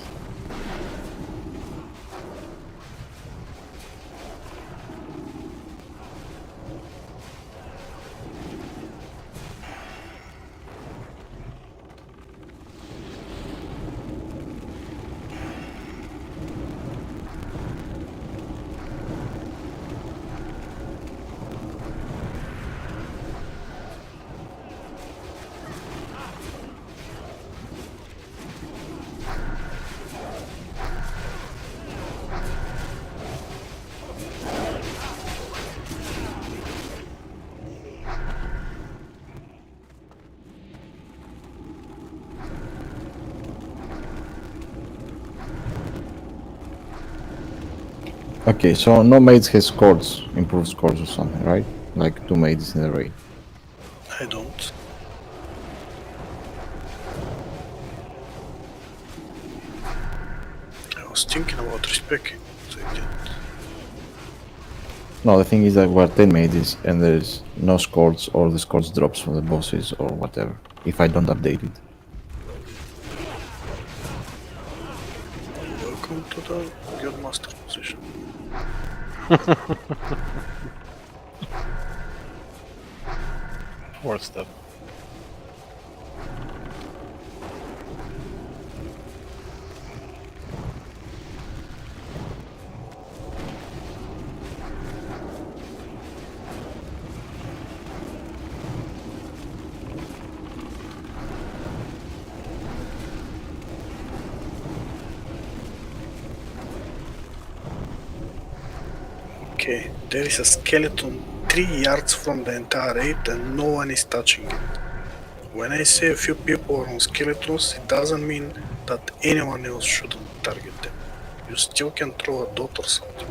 Okay, so no mage has scores, improved scores or something, right? Like 2 mages in the raid. I don't. I was thinking about respecting, so I didn't. No, the thing is that we're 10 mages and there's no scores or the scores drops from the bosses or whatever, if I don't update it. Welcome to the Guildmaster position. Or step. Okay, there is a skeleton 3 yards from the entire raid and no one is touching it. When I say a few people are on skeletons, it doesn't mean that anyone else shouldn't target them. You still can throw a dot or something.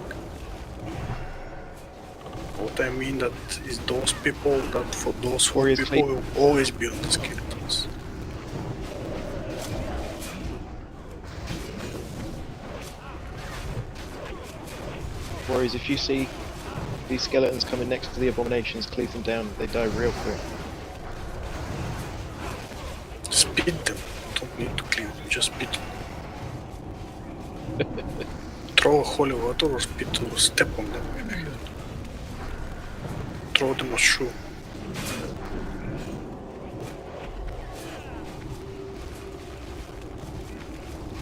What I mean that is those people that for those 4 people will always be on the skeletons. Whereas if you see these skeletons coming next to the abominations, cleave them down, they die real quick. Speed them. Don't need to cleave them, just speed them. Throw a holy water or speed to step on them if you have. throw them a shoe.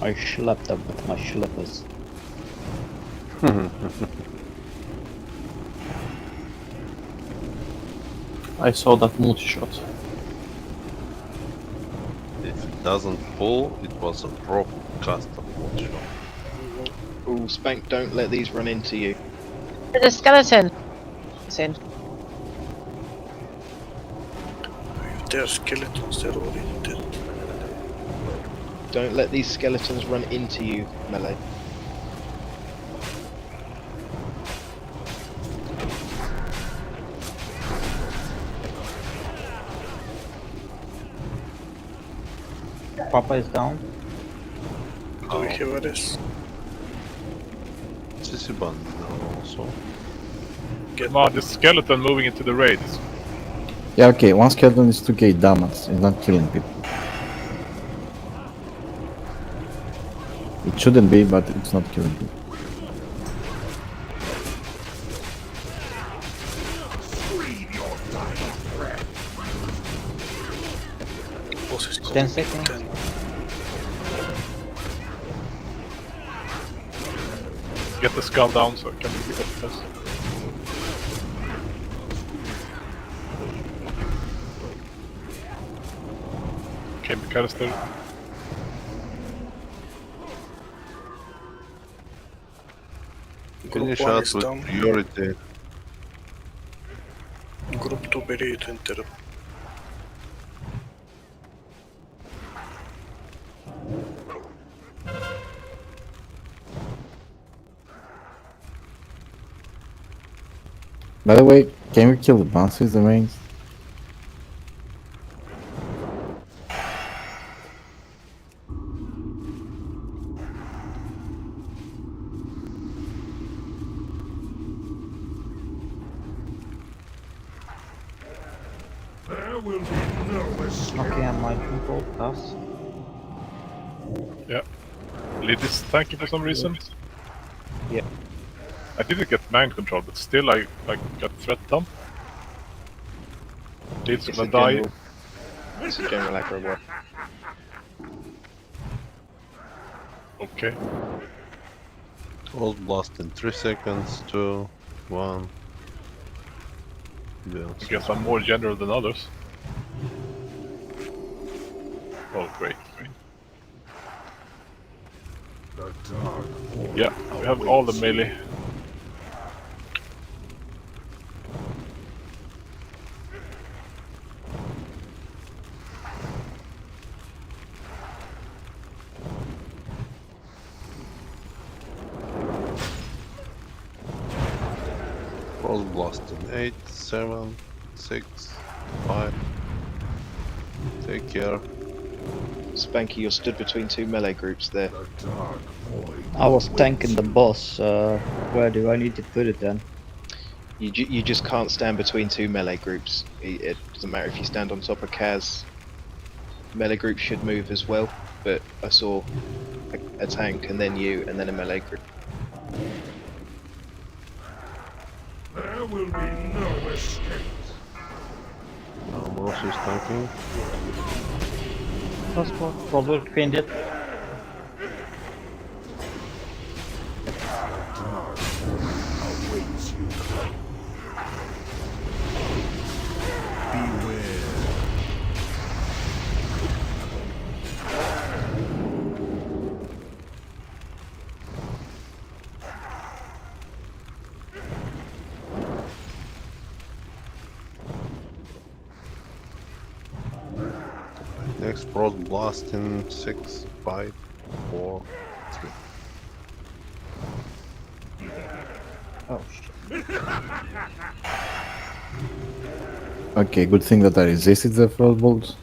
I slapped them with my slippers. I saw that multi-shot. If it doesn't pull, it was a prop custom shot. Ooh, Spank, don't let these run into you. There's a skeleton. It's in. If they're skeletons, they're already dead. Don't let these skeletons run into you, Melee. Papa is down. Do we have this? Sisiban now also. Come on, the skeleton moving into the raid. Yeah, okay, one skeleton is 2k damage, it's not killing people. It shouldn't be, but it's not killing people. Boss is 10 seconds. 10. Get the skull down so I can pick up this. Okay, McAllister. Finish Group 1 out is with down. priority. Group 2 ready to enter. By the way, can we kill the bouncers, the mains? There will be no escape. Okay, I'm mind control, pass. Yeah. Lid is tanky for some reason. Yeah. I didn't get mind control, but still I got threat dump. Lid's It's gonna a die. general. It's a general aggro war. Okay. Old blast in 3 seconds, 2, 1. I guess I'm more general than others. Oh, great. The dark force Yeah, we have all the melee. Frost blast in 8, 7, 6, 5. Take care. Spanky, you're stood between two melee groups there. The dark void. I was tanking the boss. Where do I need to put it then? You just can't stand between two melee groups. It doesn't matter if you stand on top of Kaz. Melee group should move as well, but I saw a tank and then you and then a melee group. There will be no escape. Mouse is tanking. Passport, probably pinned it. Dark force awaits you. Beware. Next Frost blast in 6, 5, 4, 3. Oh shit. Okay, good thing that I resisted the frostbolt.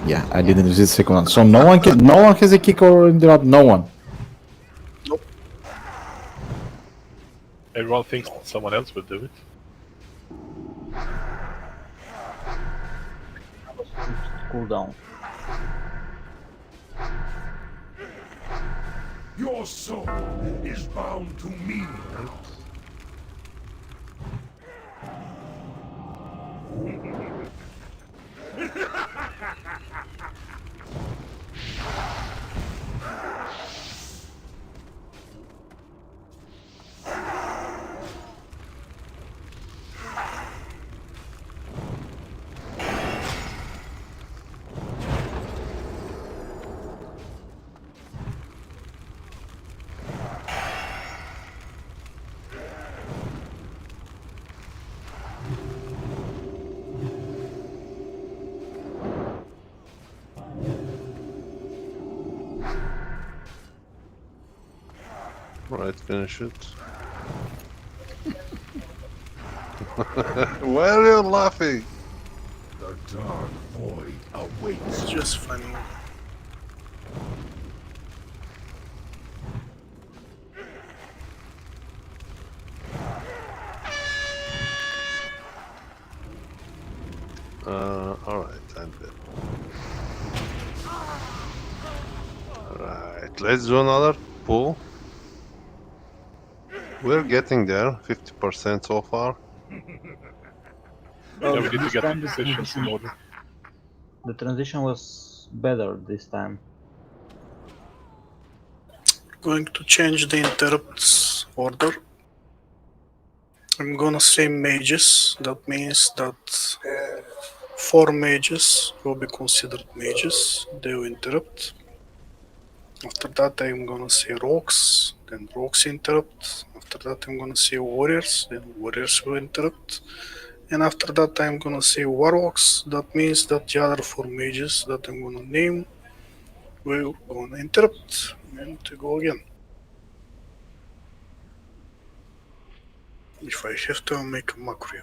Yeah, I didn't resist the second one. So no one has a kick or interrupt, no one. Everyone thinks that someone else will do it. Cool down. Your soul is bound to me. Right, finish it. Why are you laughing? The dark void awaits. It's just funny. Alright, I'm dead. Alright, let's do another pull. We're getting there, 50% so far. Yeah, we need to this get time the positions in order. The transition was better this time. Going to change the interrupts order. I'm gonna say mages. That means that 4 mages will be considered mages. They will interrupt. After that, I'm gonna say rogues. Then rogues interrupt. After that, I'm gonna say warriors. Then warriors will interrupt. And after that, I'm gonna say warlocks. That means that the other 4 mages that I'm gonna name will gonna interrupt and to go again. If I have to, I'll make a macro.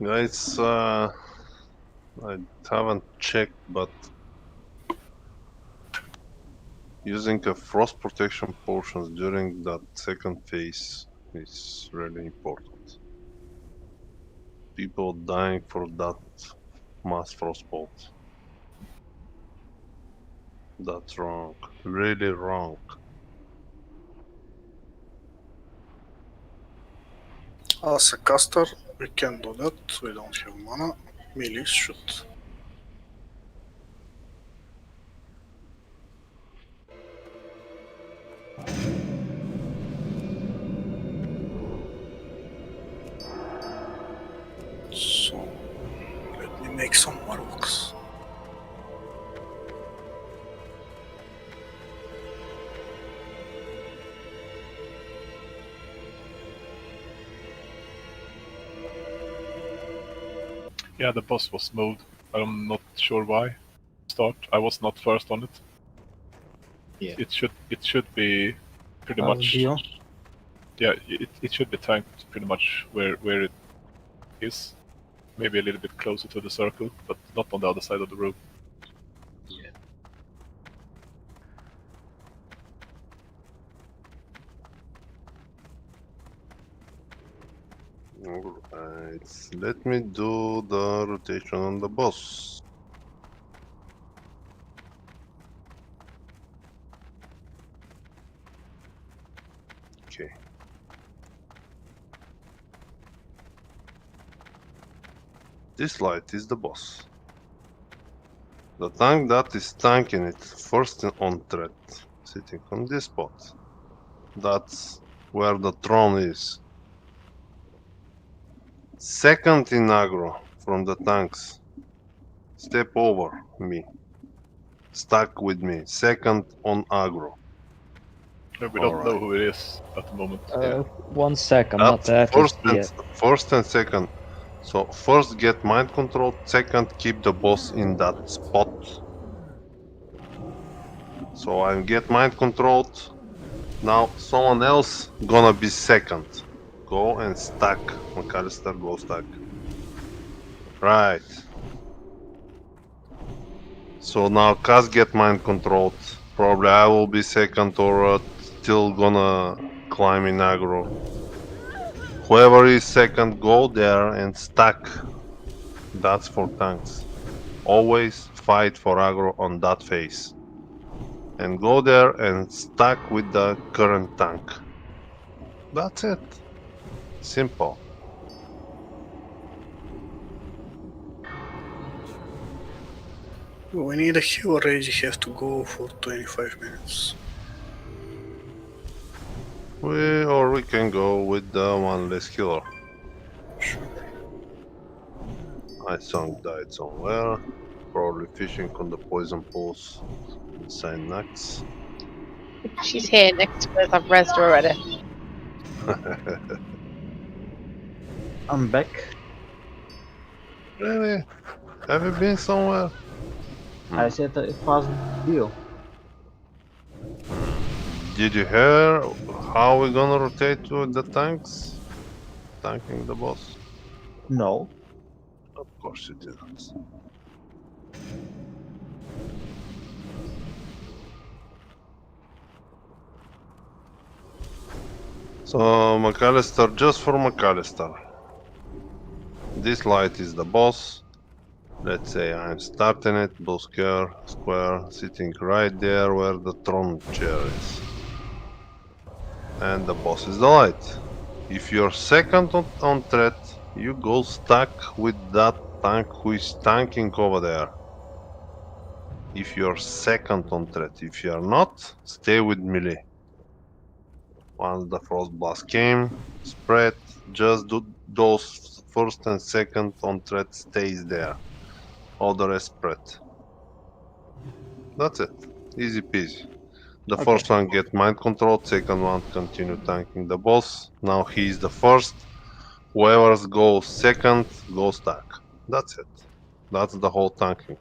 Guys, I haven't checked, but using a frost protection potions during that second phase is really important. People dying for that mass frostbolt. That's wrong. Really wrong. As a caster, we can do that. We don't have mana. Melee should. So, let me make some warlocks. Yeah, the boss was moved. I'm not sure why. Start. I was not first on it. Yeah. It should be pretty much. Dio? Yeah, it should be tanked pretty much where it is. Maybe a little bit closer to the circle, but not on the other side of the room. Yeah. Alright, let me do the rotation on the boss. Okay. This light is the boss. The tank that is tanking it first on threat, sitting on this spot. That's where the throne is. Second in aggro from the tanks. Step over me. Stuck with me. Second on aggro. We don't know who it is at the moment. 1 sec, I'm not there First yet. first and second. So first get mind control, second keep the boss in that spot. So I get mind controlled. Now someone else gonna be second. Go and stack. McAllister, go stack. Right. So now Kaz get mind controlled. Probably I will be second or still gonna climb in aggro. Whoever is second, go there and stack. That's for tanks. Always fight for aggro on that phase. And go there and stack with the current tank. That's it. Simple. We need a healer raise, you have to go for 25 minutes. Or we can go with the one less healer. My song died somewhere. Probably fishing on the poison pools inside Nax. She's here next to us. I've rezzed her already. I'm back. Really? Have you been somewhere? I said a fast deal. Did you hear how we're gonna rotate with the tanks? Tanking the boss? No. Of course you didn't. So, McAllister, just for McAllister. This light is the boss. Let's say I'm starting it, blue square, sitting right there where the throne chair is. And the boss is the light. If you're second on threat, you go stuck with that tank who is tanking over there. If you're second on threat, if you're not, stay with melee. Once the frost blast came, spread, just do those first and second on threat stays there. All the rest spread. That's it. Easy peasy. The Okay. first one get mind control, second one continue tanking the boss. Now he is the first. Whoever goes second goes tank. That's it. That's the whole tanking.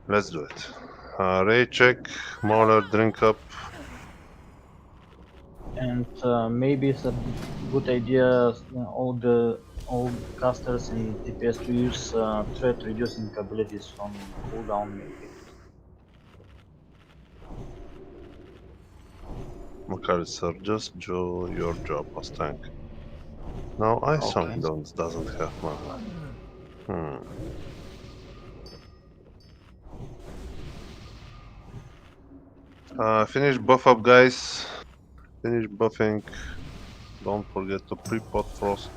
Let's do it. Ray check, Mauler drink up. And maybe it's a good idea all casters in TPS to use threat reducing abilities on cooldown maybe. McAllister, just do your job as tank. Now Iceland doesn't have mana. Finish buff up, guys. Finish buffing. Don't forget to pre-pot frost.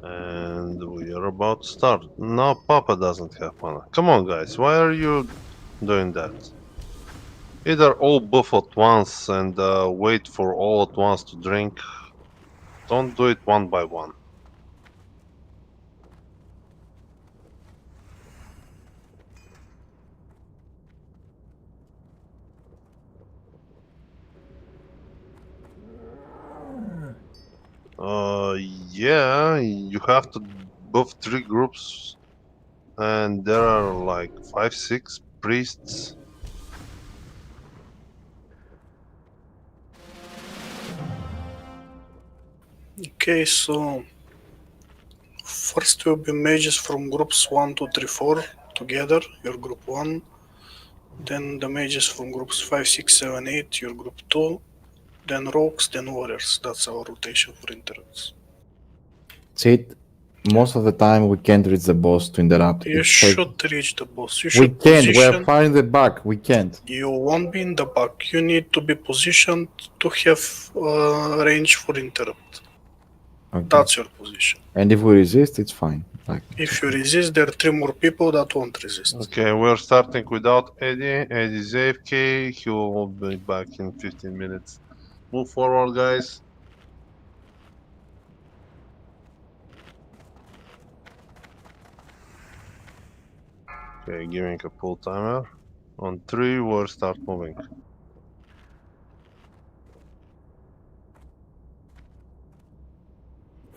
And we are about to start. No, Papa doesn't have mana. Come on, guys, why are you doing that? Either all buff at once and wait for all at once to drink. Don't do it one by one. Yeah, you have to buff 3 groups, and there are like 5-6 priests. Okay, so first will be mages from groups 1, 2, 3, 4 together, your group 1. Then the mages from groups 5, 6, 7, 8, your group 2. Then rogues, then warriors. That's our rotation for interrupts. See, most of the time we can't reach the boss to interrupt. You It's should reach the boss. You we should can't. We're position. far in the back. We can't. You won't be in the back. You need to be positioned to have range for interrupt. Okay. That's your position. And if we resist, it's fine. Like, If you resist, there are 3 more people that won't resist. Okay, we're starting without Eddie. Eddie's AFK. He will be back in 15 minutes. Move forward, guys. Okay, giving a pull timer. On 3, we'll start moving.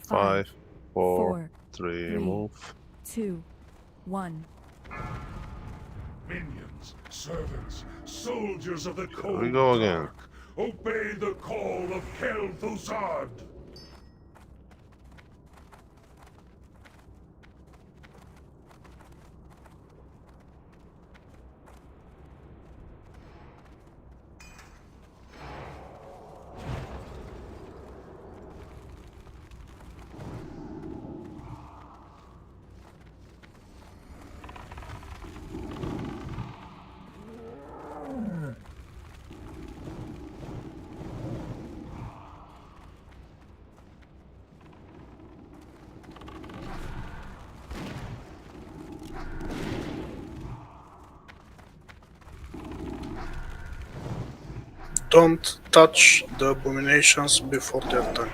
5, 4, 3, move. 2, 1. Minions, servants, soldiers of the cold Here we go again. dark, obey the call of Kel'Thuzad! Don't touch the abominations before they're tanked.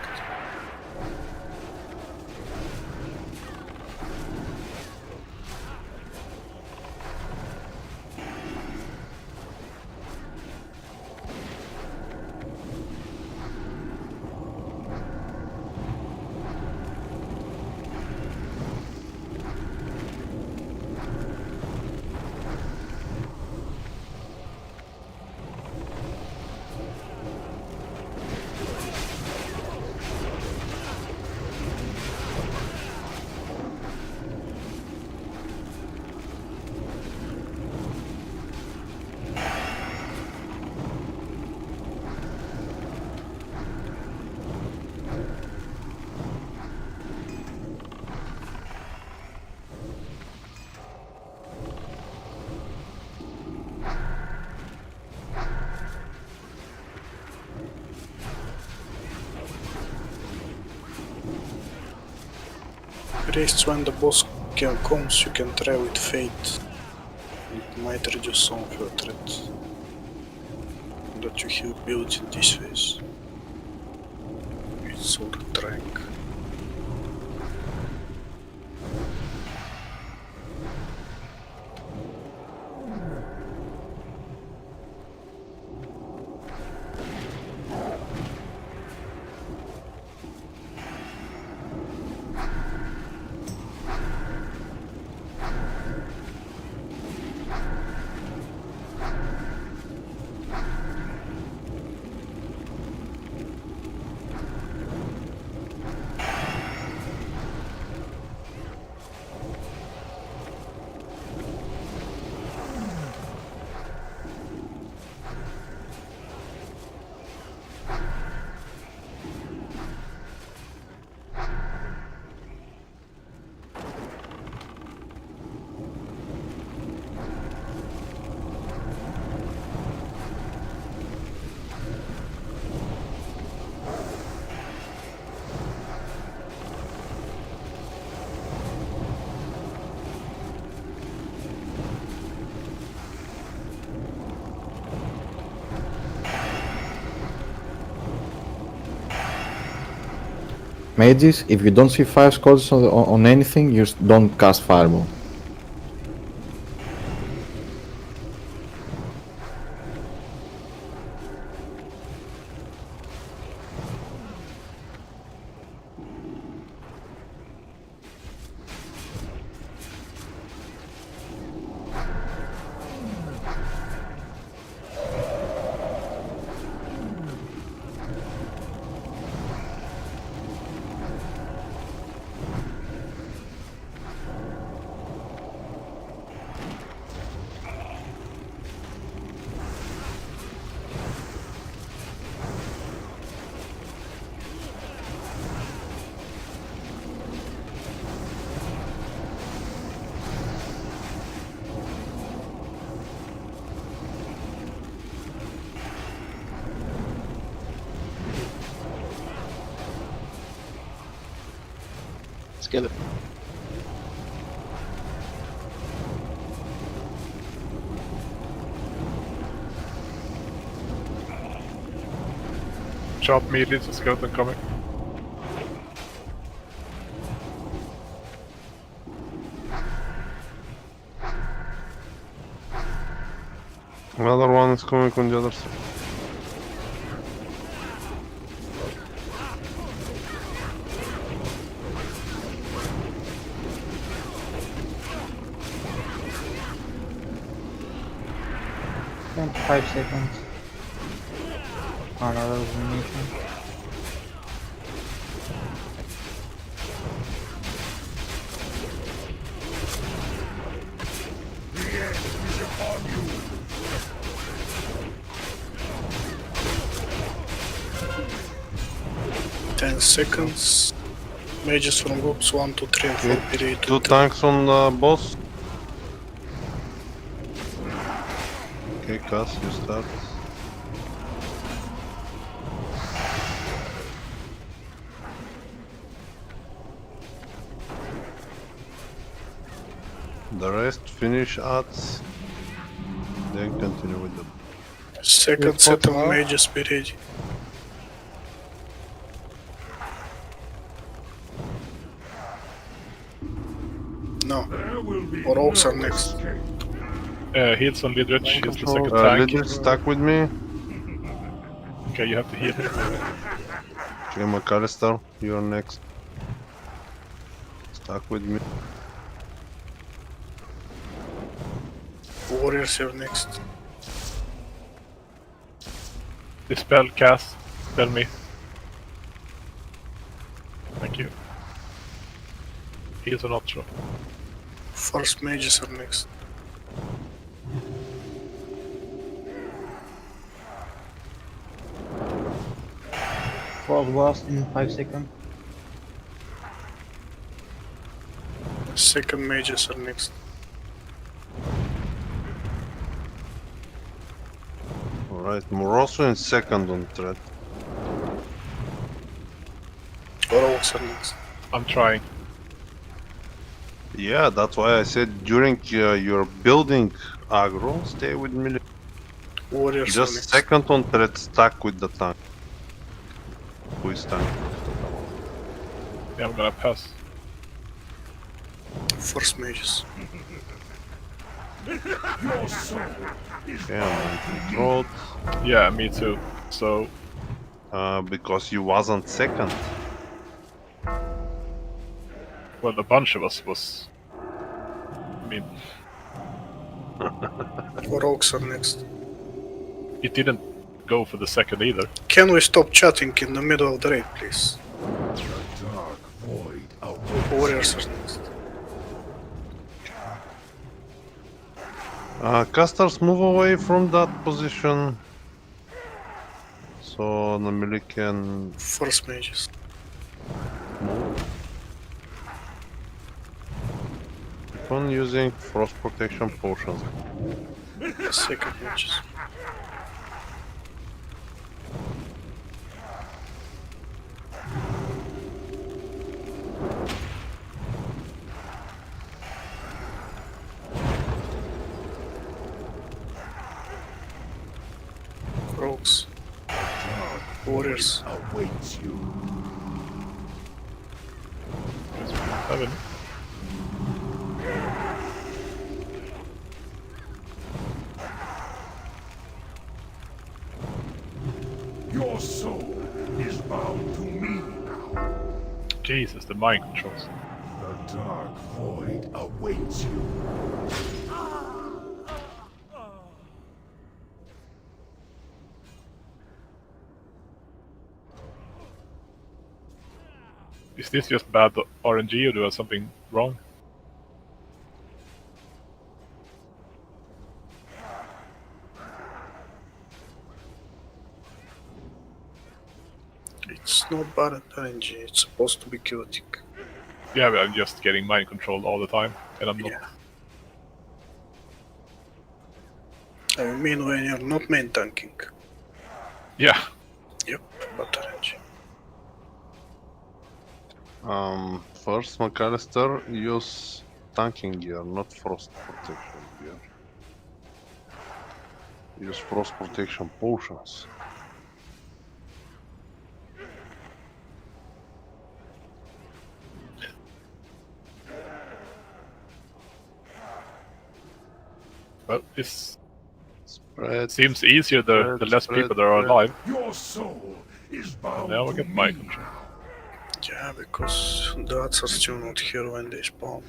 priests, when the boss comes, you can try with fate. It might reduce some of your threat that you have built in this phase. It's worth trying. Mages, if you don't see fire scorches on anything, you don't cast fireball. Let's get it. Chop immediately, it's a skeleton coming. Another one is coming on the other side. And 5 seconds. Another elimination. The end is upon you. 10 seconds. Mages from groups 1 to 3 and 4 period. 2 tanks on boss. Okay, Cass, you start. The rest finish ads, then continue with them. Second set of mages be ready. No. Or orcs are next. Heals on Lidrich, he's the second tank. Lidrich, stuck with me. Okay, you have to heal. Okay, McAllister, you're next. Stuck with me. Warriors are next. Dispel, cast, spell me. Thank you. Heals are not sure. First mages are next. Frost blast in 5 seconds. Second mages are next. Alright, Moroso in second on threat. Or orcs are next. I'm trying. Yeah, that's why I said during your building aggro, stay with melee. Warriors are Just next. second on threat stack with the tank. Who is tank? Yeah, I'm gonna pass. First mages. Your soul is Okay, I'm controlled. Yeah, me too. So Because you wasn't second. well, a bunch of us was. I mean, Rogues are next. it didn't go for the second either. Can we stop chatting in the middle of the raid, please? the dark void awaits. Warriors are next. Casters move away from that position. So the melee can First mages. move. Keep on using frost protection potions. Second mages. Rogues. Warriors. Awaits you. Seven. Your soul is bound to me now. Jesus, the mind controls. The dark void awaits you. Is this just bad RNG or do I have something wrong? It's not bad RNG, it's supposed to be chaotic. Yeah, but I'm just getting mind controlled all the time, and I'm not. Yeah. I mean when you're not main tanking. Yeah. Yep, but RNG. First, McAllister, use tanking gear, not frost protection gear. Use frost protection potions. Well, this Spread. seems easier the less people that are alive. Your soul is bound Now I to get me mind control. now. Yeah, because the rats are still not here when they spawn.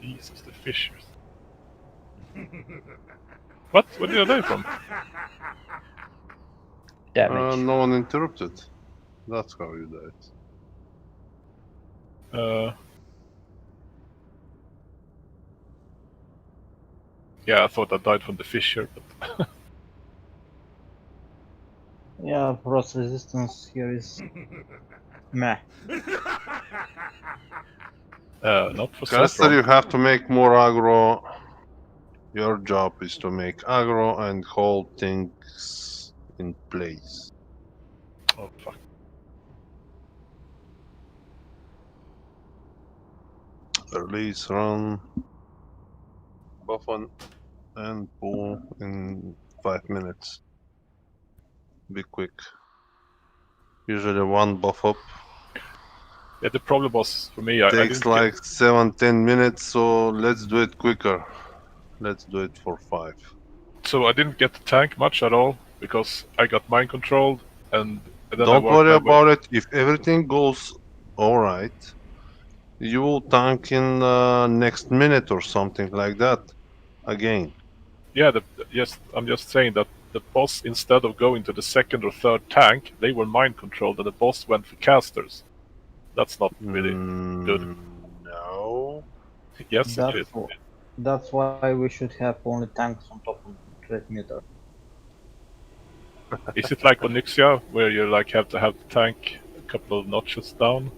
Jesus, the fishers. What? Where did I die from? Damage. No one interrupted. That's how you died. Yeah, I thought I died from the fissure, but Yeah, frost resistance here is meh. not for Calister, you Saffron. have to make more aggro. Your job is to make aggro and hold things in place. Oh fuck. Release, run, buff on, and pull in 5 minutes. Be quick. Usually one buff up Yeah, the problem was for me. I takes didn't like 7-10 minutes, so let's do it quicker. Let's do it for 5. so I didn't get the tank much at all because I got mind controlled and then Don't I worked worry my way. about it. If everything goes alright, you will tank in next minute or something like that. Again. Yeah, yes, I'm just saying that the boss, instead of going to the second or third tank, they were mind controlled and the boss went for casters. That's not really good. No. Yes, it is. That's why we should have only tanks on top of the threat meter. Is it like Onyxia, where you like have to have the tank couple of notches down.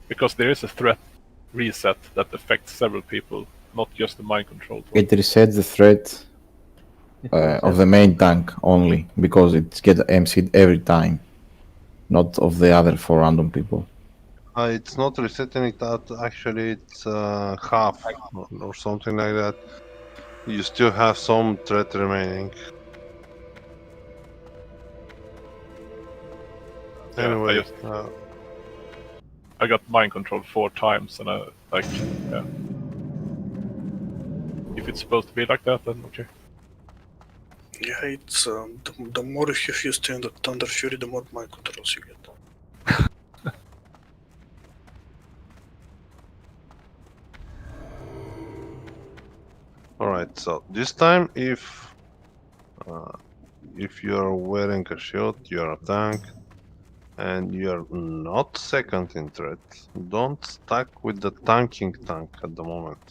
Because there is a threat reset that affects several people, not just the mind control. It resets the threat of the main tank only, because it gets MC'd every time, not of the other 4 random people. It's not resetting it out, actually it's half or something like that. You still have some threat remaining. Yeah, Anyway, I got mind control 4 times, and yeah. If it's supposed to be like that, then okay. Yeah, it's the more you have used Thunder Fury, the more mind controls you get. Alright, so this time if you're wearing a shield, you're a tank, and you're not second in threat, don't stack with the tanking tank at the moment.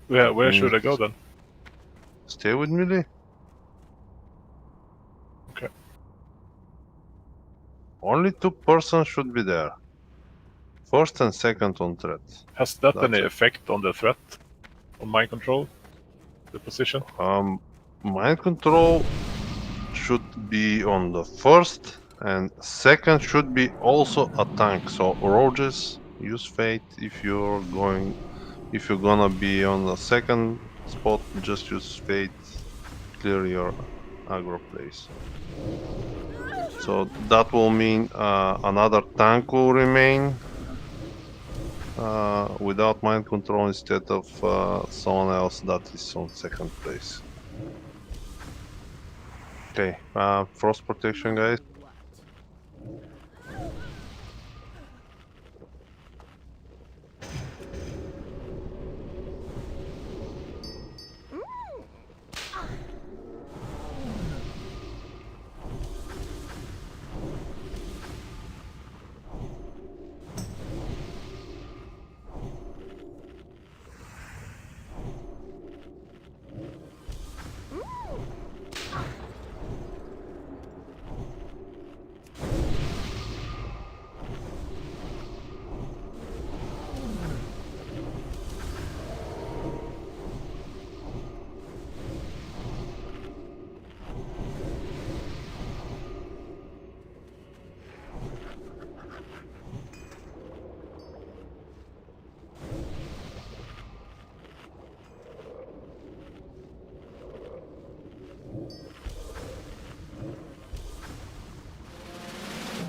Where should I go then? Stay with melee. Okay. Only 2 persons should be there. First and second on threat. Has that That's any it. effect on the threat? On mind control? The position? Mind control should be on the first, and second should be also a tank. So Roges, use Fate if you're gonna be on the second spot, just use Fate, clear your aggro place. So that will mean another tank will remain without mind control instead of someone else that is on second place. Okay, frost protection, guys.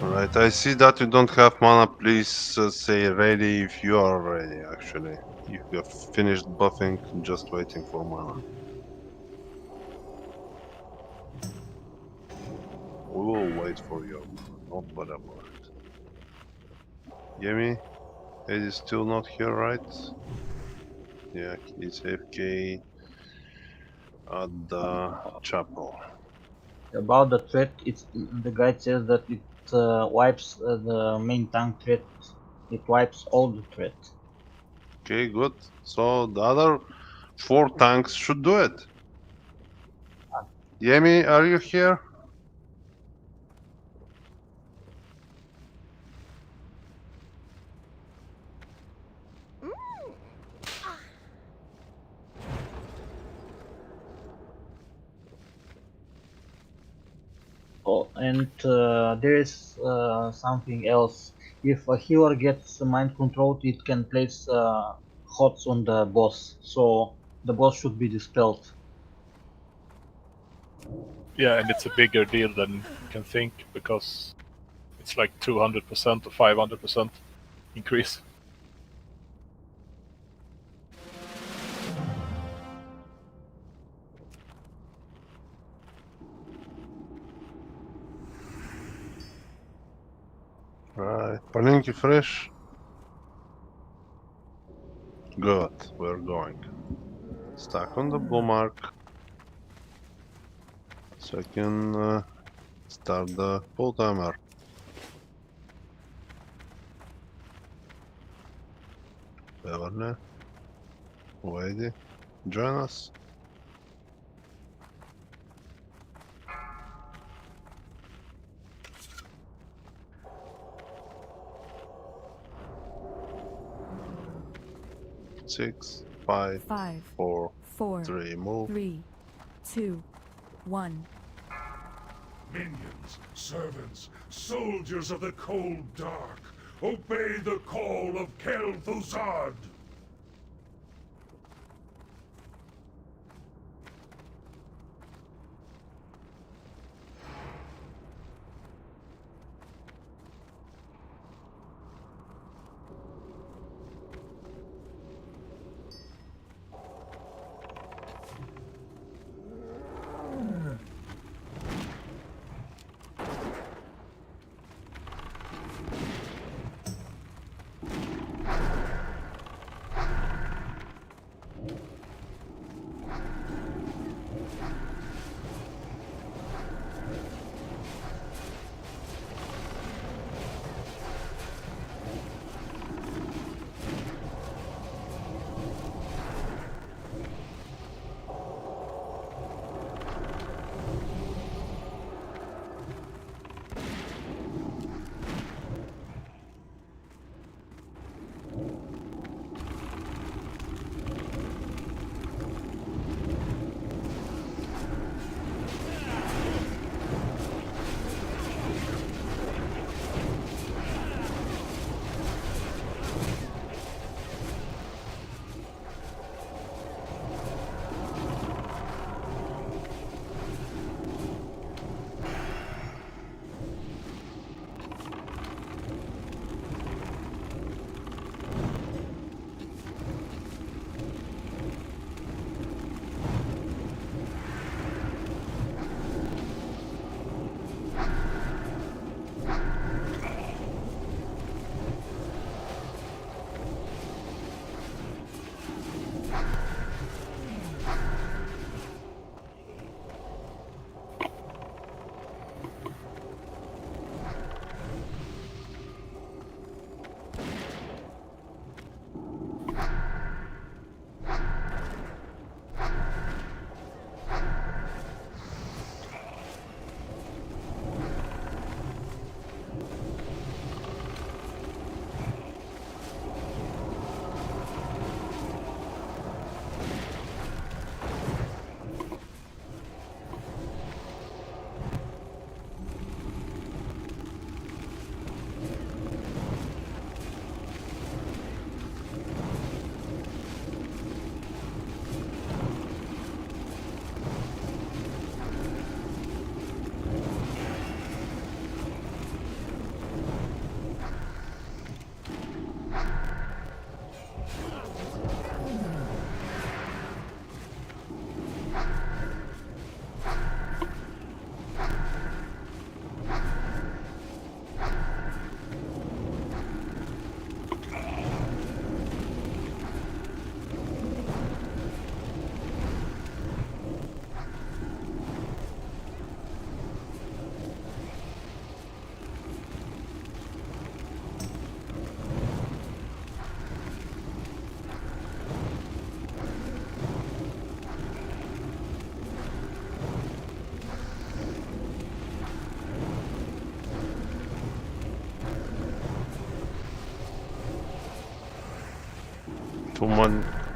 Alright, I see that you don't have mana. Please say ready if you are ready, actually. If you have finished buffing, just waiting for mana. We will wait for your mana, don't worry about it. Yemi, Ed is still not here, right? Yeah, he's AFK at the chapel. About the threat, the guide says that it wipes the main tank threat. It wipes all the threat. Okay, good. So the other 4 tanks should do it. Yemi, are you here? Oh, and there is something else. If a healer gets mind controlled, it can place HOTS on the boss, so the boss should be dispelled. Yeah, and it's a bigger deal than you can think, because it's like 200% or 500% increase. Right, Palinki fresh. Good, we're going. Stack on the blue mark. So I can start the pull timer. Severne, Wady, join us. 6, 5, 5, 4, 4, 3, move. 3, 2, 1. Minions, servants, soldiers of the cold dark, obey the call of Kel'Thuzad!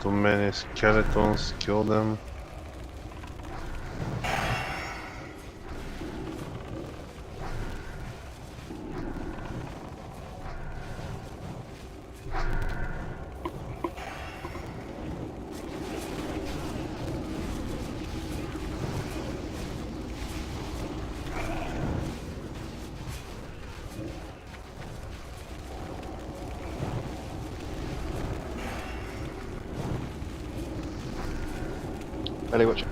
Too many skeletons, kill them. Belly watch.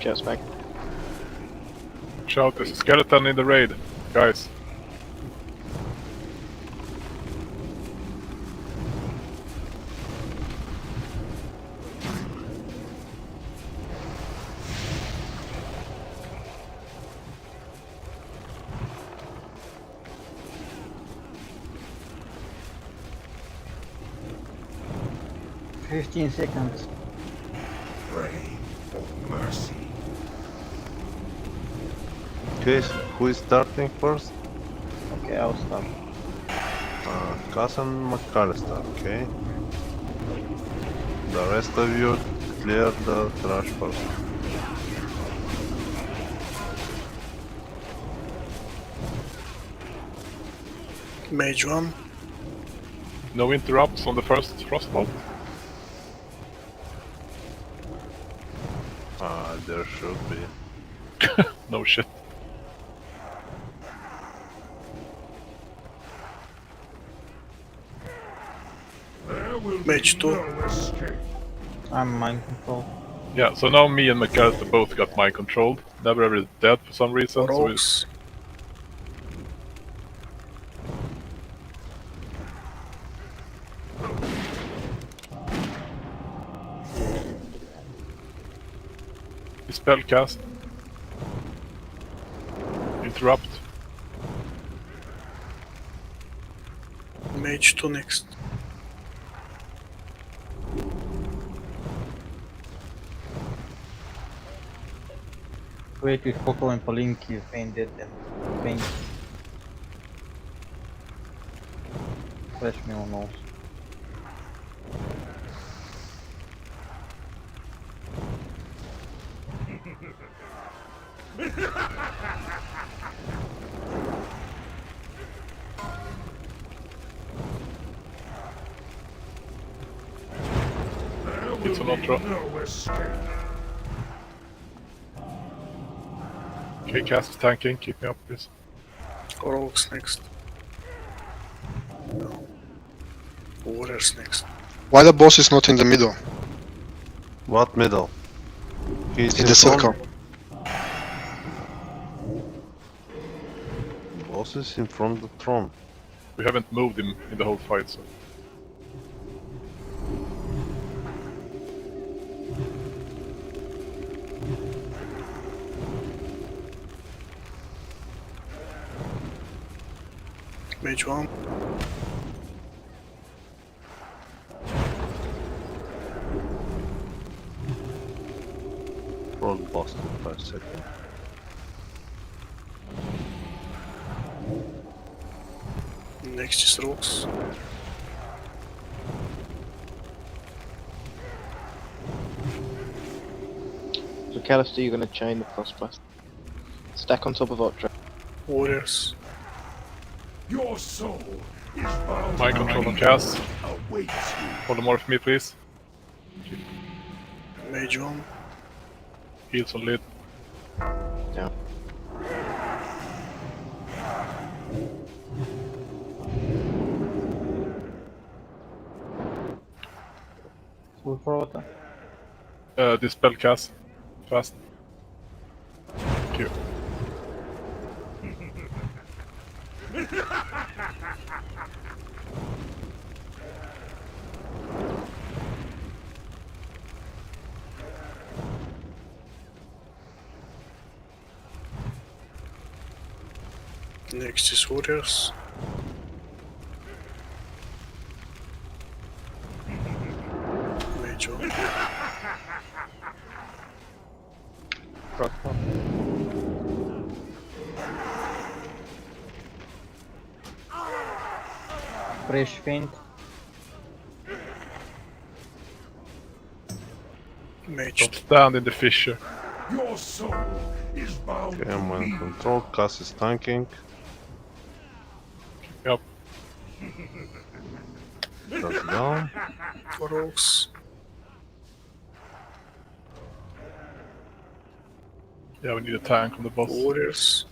Cat's back. Shout, there's a skeleton in the raid, guys. 15 seconds. Pray for mercy. Okay, so who is starting first? Okay, I'll start. Cousin McAllister, okay. The rest of you clear the trash first. Mage 1. No interrupts on the first frostbolt. There should be. No shit. There will Mage be 2. no escape. I'm mind control. Yeah, so now me and McAllister both got mind controlled. Never ever dead for some reason. So we... Rogues. Spell cast. Interrupt. Mage 2 next. Wait with Coco and Palinki fainted and faint. Flash me on nose. There will It's an be ultra. no escape. Okay, cast is tanking. Keep me up, please. Rogues next. No. Warriors next. Why the boss is not in the middle? What middle? He's In the front. circle. Boss is in front of the throne. We haven't moved him in the whole fight, so... Mage 1. Front boss in 5 seconds. Next is Rogues. So Callister, you're going to chain the Frostblast. Stack on top of Ultra. Warriors. Your soul is bound Mind control on cast. awaits you. Hold the more for me, please. Mage 1. Heals on lid. Yeah. Full throttle. Dispel cast. Fast. Thank you. Next is Warriors. Mage 1. Crossbow. Fresh faint. Mage Don't 2. stand in the fissure. Your soul is bound Okay, to I'm me. in control. Cass is tanking. Yep. That's down. Rogues. Yeah, we need a tank on the boss. Warriors.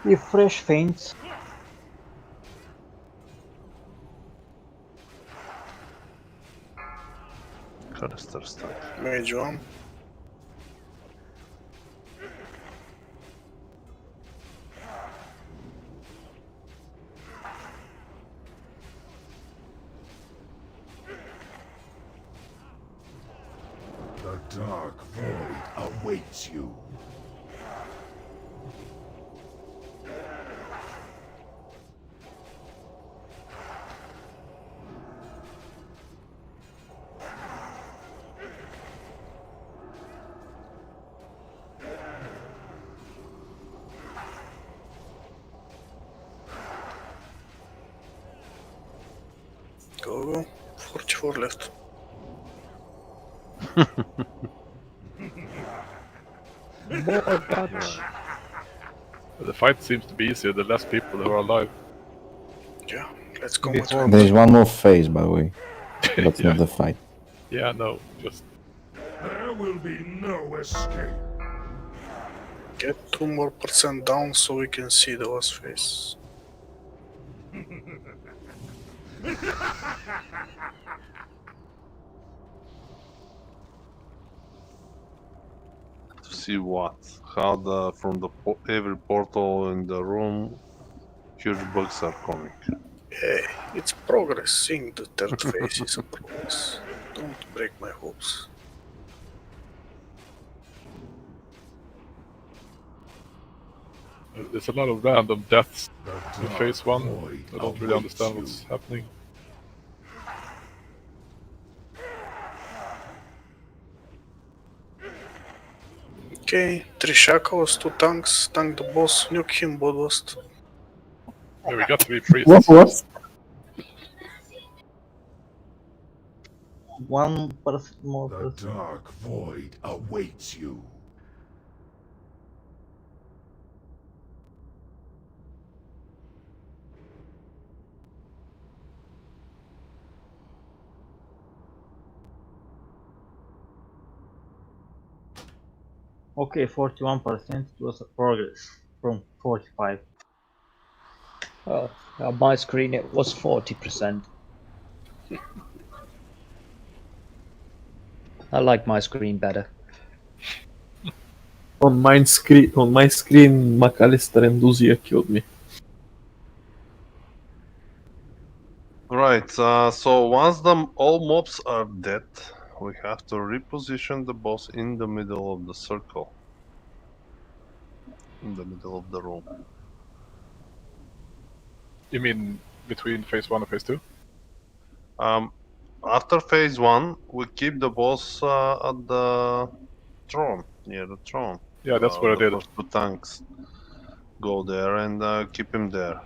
If fresh faints. Callister start. Mage 1. The dark void awaits you. 4 left. More Dutch. The fight seems to be easier the less people who are alive. Yeah, let's go. There is one more phase, by the way. That's Yeah. not the fight. Yeah, no, just There will be no escape. Get 2 more % down so we can see the last phase. To see what? How the from the every portal in the room, huge bugs are coming. Hey, it's progress. Seeing the third phase is a progress. Don't break my hopes. there's a lot of random deaths in phase 1. I don't really understand what's happening. Okay, 3 shackles, 2 tanks, tank the boss, nuke him, bloodlust. Yeah, we got 3 priests. What? 1% more. The dark void awaits you. Okay, 41% was a progress from 45. Oh, on my screen it was 40%. I like my screen better. On my screen, McAllister and Duzia killed me. Right, so once all mobs are dead, we have to reposition the boss in the middle of the circle. In the middle of the room. You mean between phase 1 and phase 2? After phase 1, we keep the boss at the throne, near the throne. Yeah, that's what I did. The first 2 tanks go there and keep him there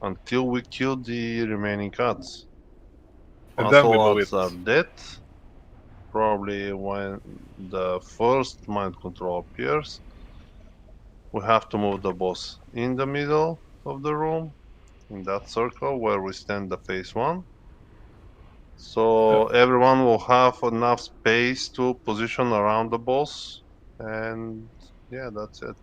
until we kill the remaining cards. And Once then we all move odds are dead, probably when the first mind control appears, we have to move the boss in the middle of the room, in that circle where we stand the phase 1. So everyone will have enough space to position around the boss, and yeah, that's it.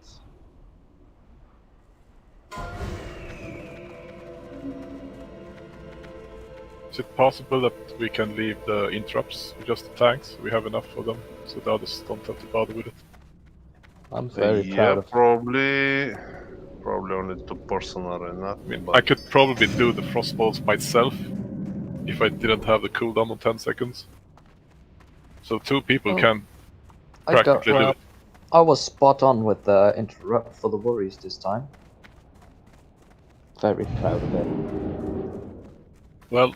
Is it possible that we can leave the interrupts with just the tanks? We have enough of them, so the others don't have to bother with it. I'm very proud of. Probably only 2 person are enough. I mean, but I could probably do the frostballs myself if I didn't have the cooldown on 10 seconds. So 2 people can practically do it. I was spot on with the interrupt for the worries this time. Very proud of it. Well,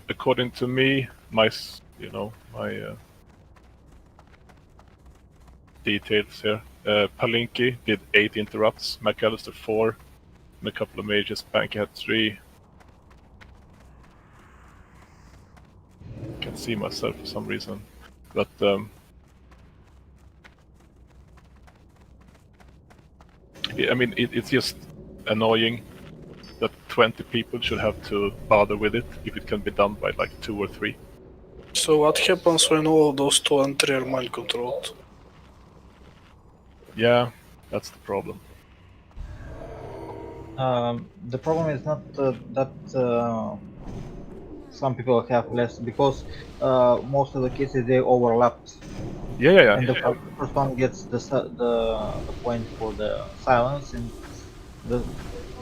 according to me, my details here. Palinki did 8 interrupts, McAllister 4, and a couple of mages. Banky had 3. Can't see myself for some reason, but I mean, it's just annoying that 20 people should have to bother with it if it can be done by like 2 or 3. So what happens when all of those 2 and 3 are mind controlled? Yeah, that's the problem. The problem is not that some people have less, because most of the cases they overlapped. Yeah. And the first one gets the point for the silence, and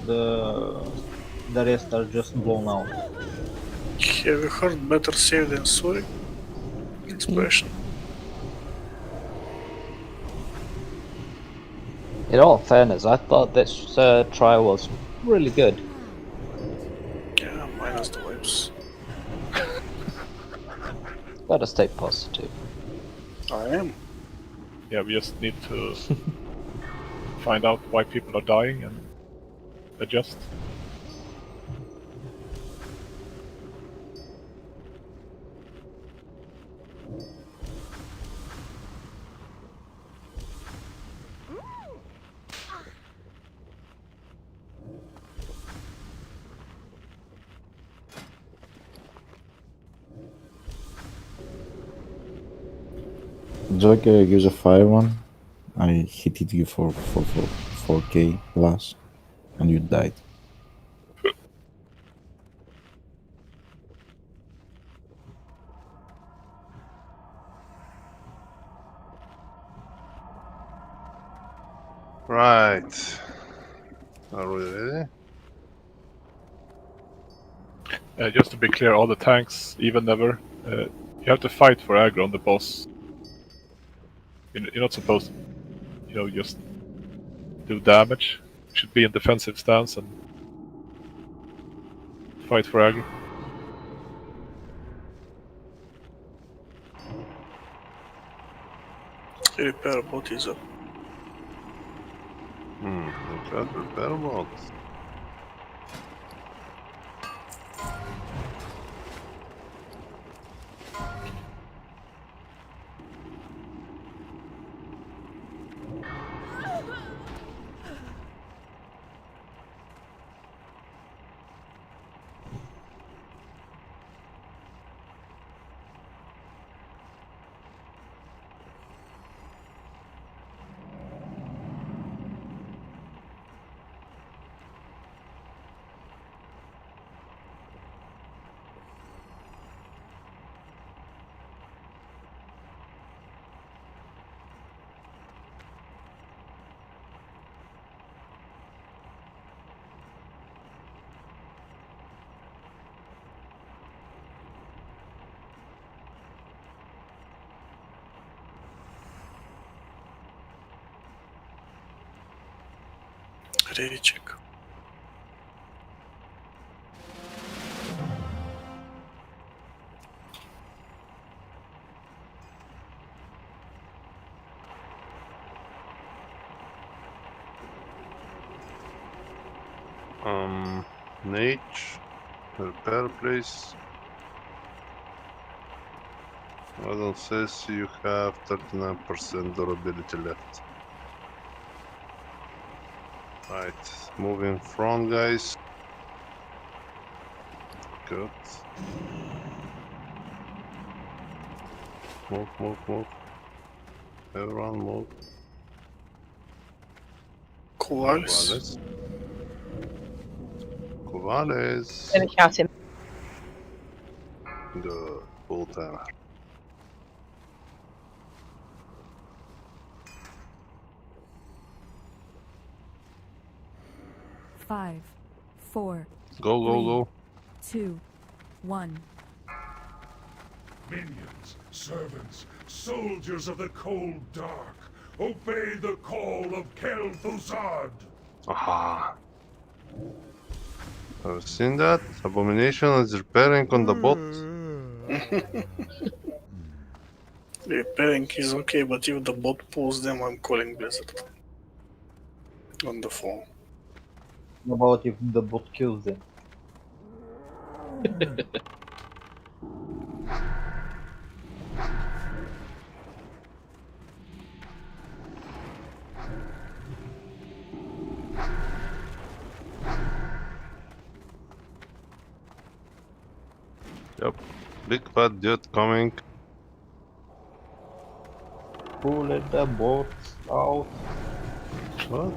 the rest are just blown out. Have you heard better safe than sorry expression? In all fairness, I thought this trial was really good. Yeah, minus the wipes. Gotta stay positive. I am. Yeah, we just need to find out why people are dying and adjust. Joker, use a fire one. I hit you for 4k plus, and you died. Right. Are we ready? Just to be clear, all the tanks, even never, you have to fight for aggro on the boss. You're not supposed to, just do damage. You should be in defensive stance and fight for aggro. Repair bot is up. Repair bot. Ready check. Mage, repair please. Adam says you have 39% durability left. Right, moving front, guys. Good. Move. Everyone move. Koalis. Let me shout him. Good. Full timer. Five, four, Go. 2, 1. Minions, servants, soldiers of the cold dark, obey the call of Kel'Thuzad! Aha. I've seen that. Abomination is repairing on the bot. Repairing is okay, but if the bot pulls them, I'm calling Blizzard. On the phone. What about if the bot kills them? Yep. Big bad dude coming. Who let the bots out? What?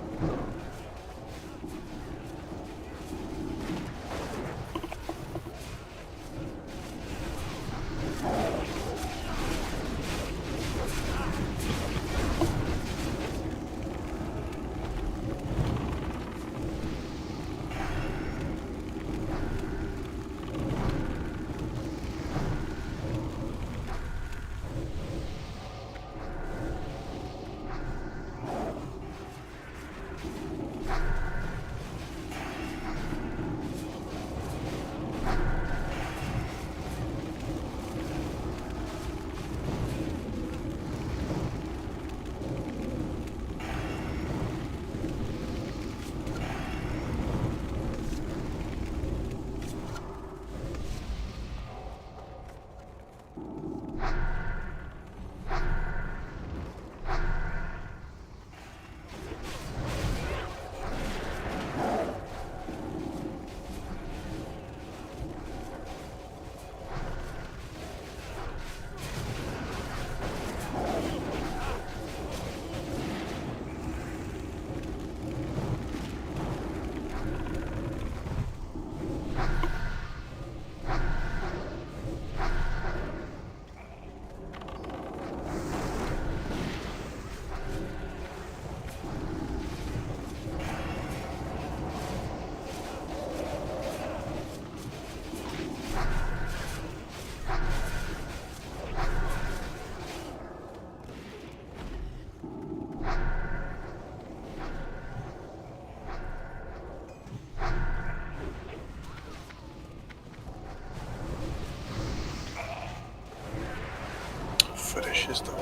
refresh is done.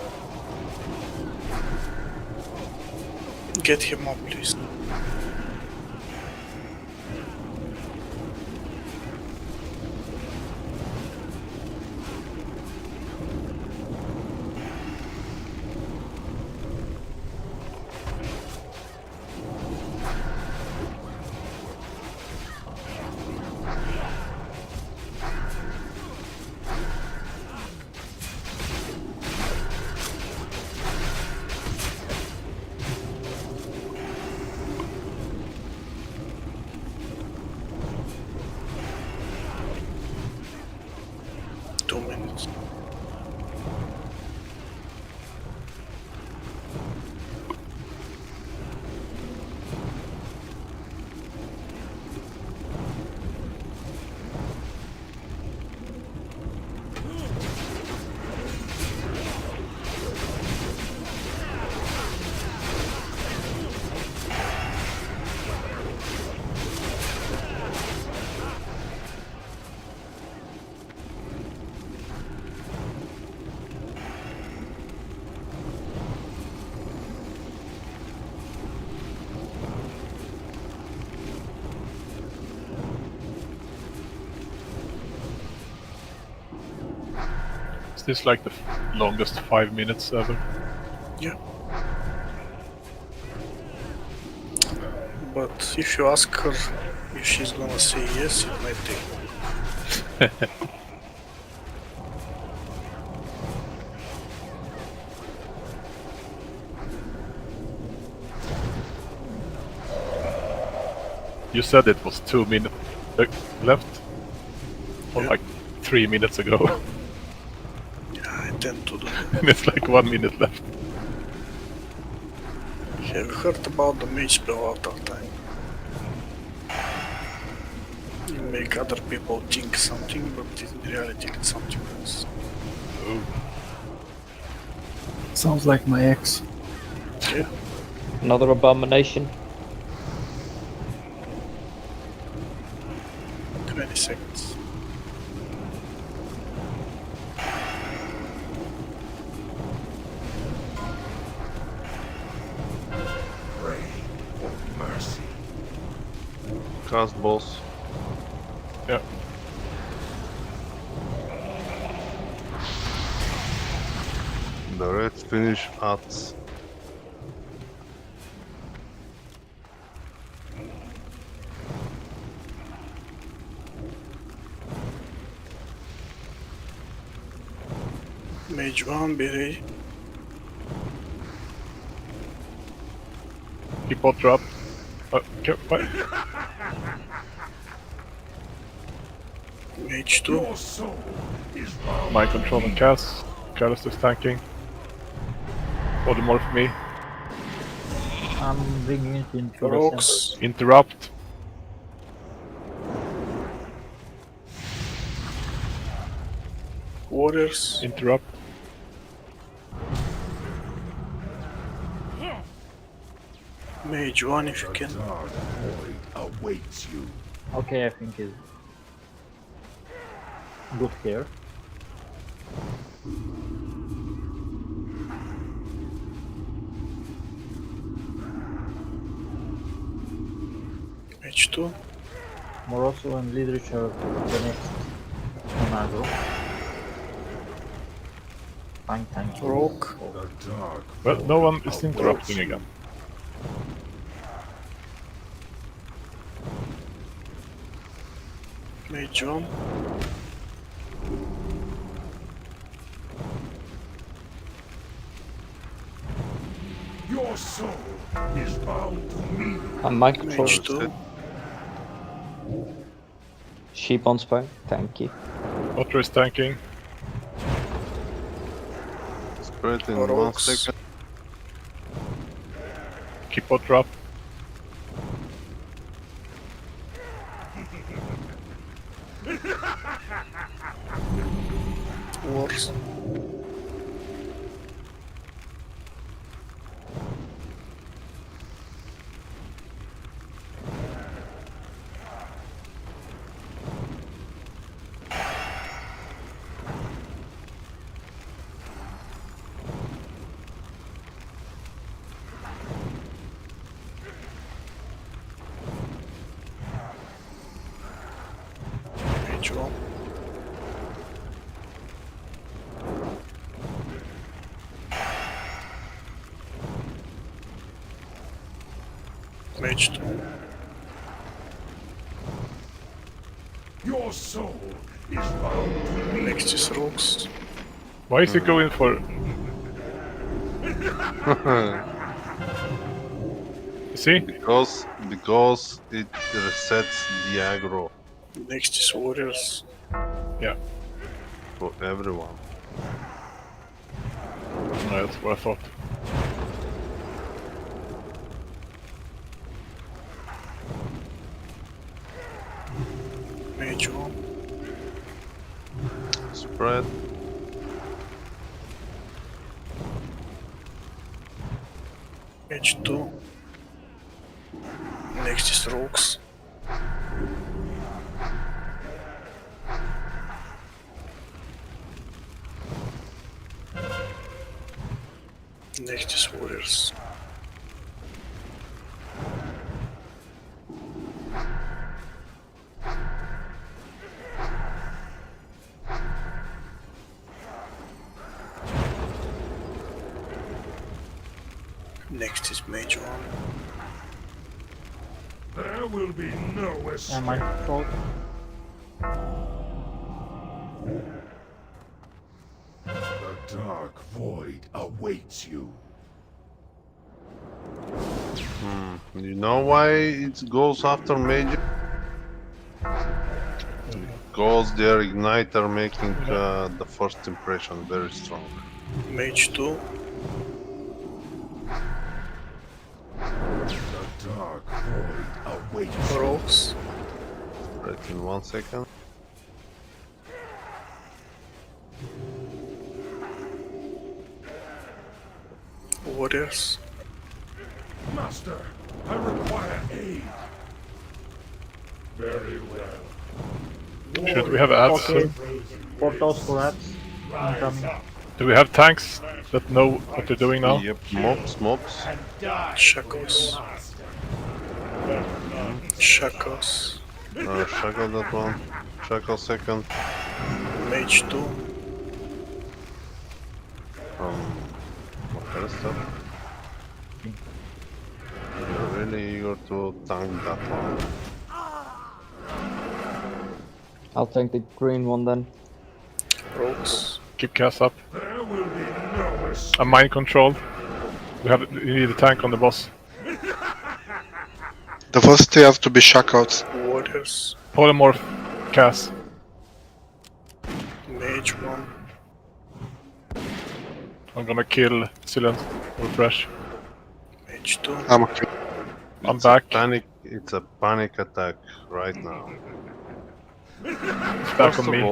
Get him up, please. Is this like the longest 5 minutes ever? Yeah. But if you ask her if she's gonna say yes, it might take long. You said it was 2 minutes left? Or like 3 minutes ago? I tend to do that. And it's like 1 minute left. Have you heard about the Mage spell out of time? You make other people think something, but in reality it's something else. Ooh. Sounds like my ex. Yeah. Another abomination. 20 seconds. Mercy. Cast boss. Yeah. The red finish at Mage 1, be ready. Keep bot drop. Okay, what? Mage 2. Your soul is bound. My control and cast. Carlos is tanking. More for me. I'm bringing it into the Rocks. center. Interrupt. Warriors. Interrupt. Mage 1 if you The can. dark void awaits you. Okay, I think it's good here. Mage 2. Moroso and Lidrich are the next on aggro. Fine, thank you. Rock. The dark Well, no one is awaits interrupting you. again. Mage 1. Your soul is bound to me. And my control. Mage 2. Sheep on spine. Thank you. Otter is tanking. spread in 1 Rocks. second. Keep bot drop. Wars. Mage 2. Your soul is bound to me. Next is Rooks. Why is he going for... See? Because it resets the aggro Next is Warriors. Yeah. for everyone. No, that's what I thought. Mage 1. Spread. Mage 2. Next is Rooks. Next is Warriors. Next is Mage 1. There will be no escape. My fault. The dark void awaits you. You know why it goes after Mage? Because their igniter making the first impression very strong. Mage 2. The dark void awaits you. Rooks. Right in 1 second. Warriors. Master, I require aid. Very well. Should we have ads? Okay. Portals for ads. Incoming. Do we have tanks that know what they're doing now? Yep, mobs. Shackles. Shackles. Shackle that one. Shackle second. Mage 2. What else stuff? We're really eager to tank that one. I'll tank the green one then. Rooks. Keep cast up. There will be no escape. I'm mind controlled. You need a tank on the boss. The first they have to be shackled. Warriors. Polymorph Cass. Mage 1. I'm gonna kill Silent or Fresh. Mage 2. I'm okay. I'm back. It's a panic attack right now. It's back First on of me.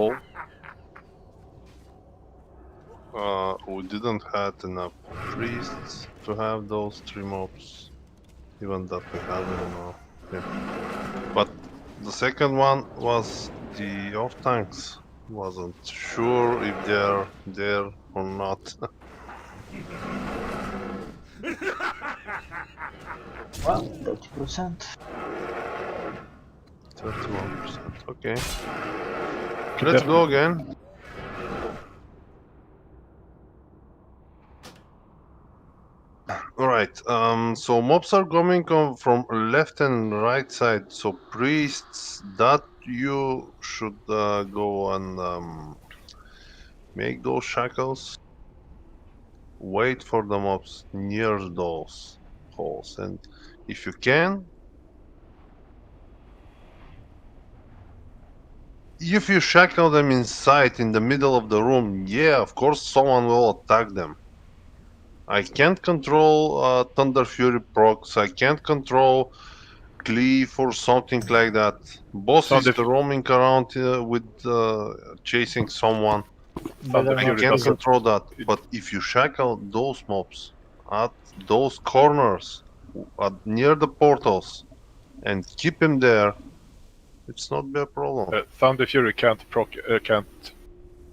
all, we didn't have enough priests to have those 3 mobs. Even that we have them now. Yeah. But the second one was the off tanks. Wasn't sure if they're there or not. Well, 30%. 31%. Okay. Let's go again. Alright, so mobs are coming from left and right side. So priests, that you should go and make those shackles. Wait for the mobs near those holes, and if you can, if you shackle them inside in the middle of the room, yeah, of course someone will attack them. I can't control Thunder Fury procs, I can't control Cleave or something like that. Boss is roaming around with chasing someone. I can't control that, but if you shackle those mobs at those corners near the portals and keep him there, it's not be a problem. Thunder Fury can't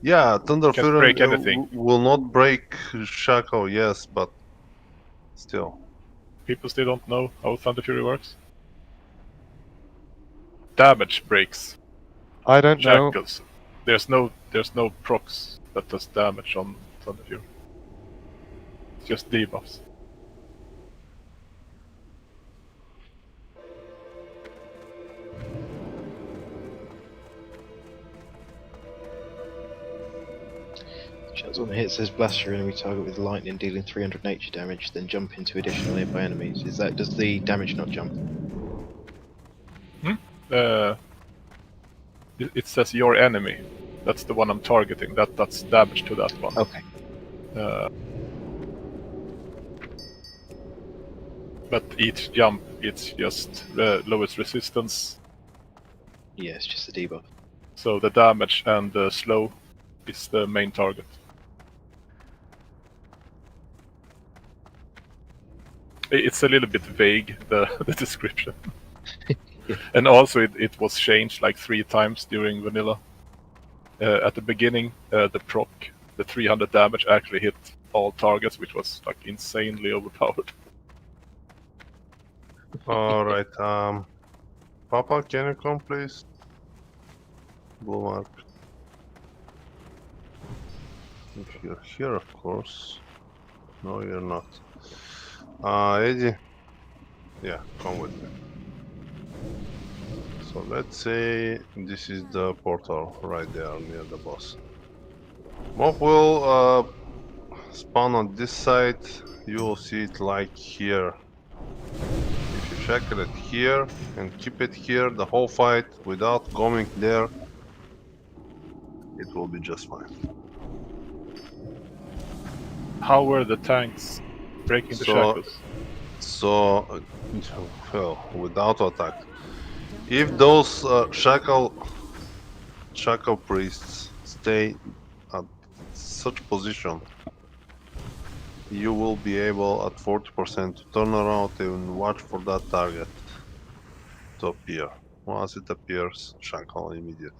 Yeah, Thunder can't Fury break anything. will not break shackle, yes, but still. People still don't know how Thunder Fury works. Damage breaks. I don't know. Shackles. There's no procs that does damage on Thunder Fury. It's just debuffs. So on the hit says blast your enemy target with lightning, dealing 300 nature damage, then jump into additional nearby enemies. Does the damage not jump? It says your enemy. That's the one I'm targeting. That's damage to that one. Okay. But each jump, it's just lowest resistance. Yeah, it's just the debuff. So the damage and the slow is the main target. It's a little bit vague, the description. And also it was changed like 3 times during vanilla. At the beginning, the proc, the 300 damage actually hit all targets, which was like insanely overpowered. Alright, Papa, can you come please? Blue mark. If you're here, of course. No, you're not. Eddie? Yeah, come with me. So let's say this is the portal right there near the boss. Mob will spawn on this side. You will see it like here. If you shackle it here and keep it here the whole fight without going there, it will be just fine. How were the tanks breaking the shackles? So, well, without attack. If those shackle priests stay at such position, you will be able at 40% to turn around and watch for that target to appear. Once it appears, shackle immediately.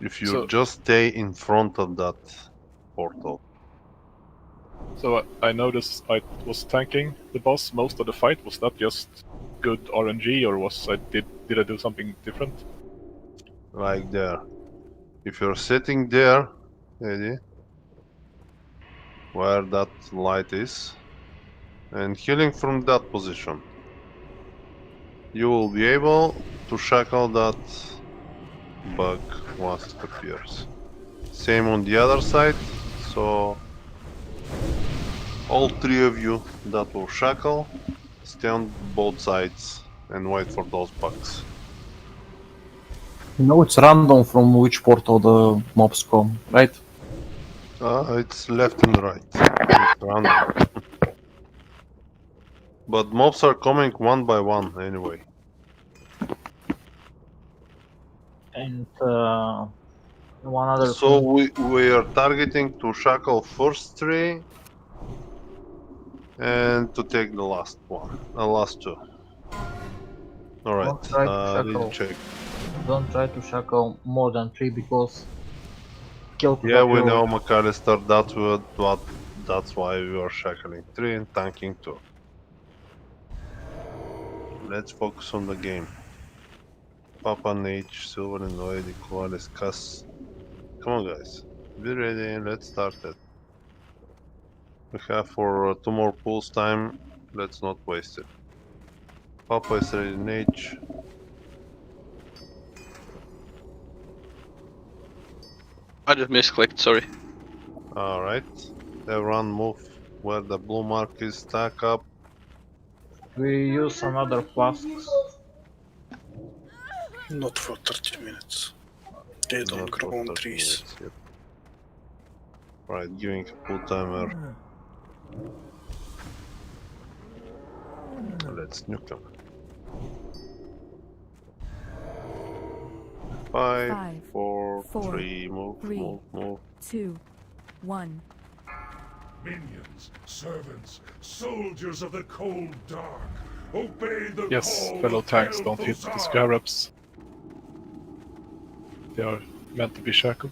If you just stay in front of that portal. So I noticed I was tanking the boss most of the fight. Was that just good RNG, or did I do something different? Like there. If you're sitting there, Eddie, where that light is, and healing from that position, you will be able to shackle that bug once it appears. Same on the other side, so all 3 of you that will shackle, stay on both sides and wait for those bugs. You know it's random from which portal the mobs come, right? It's left and right. It's random. But mobs are coming one by one anyway. And one other So thing. we are targeting to shackle first 3 and to take the last one, last 2. Alright, check. Don't try to shackle more than 3 because Yeah, we know, McAllister, that's why we are shackling 3 and tanking 2. Let's focus on the game. Papa, Nage, Silver and Noedi, Koalis, Cass. Come on guys, be ready and let's start it. We have for 2 more pulls time, let's not waste it. Papa is ready, Nage. I just misclicked, sorry. Alright, everyone move where the blue mark is, stack up. we use some other flasks. Not for 30 minutes. They don't grow on trees. Yep. Right, giving a pull timer. Let's nuke them. 5, 4, 3, move, 2, 1. Minions, servants, soldiers of the cold dark, obey the Yes, call fellow of tanks don't hit the Kel'Thuzad. scarabs. They are meant to be shackled.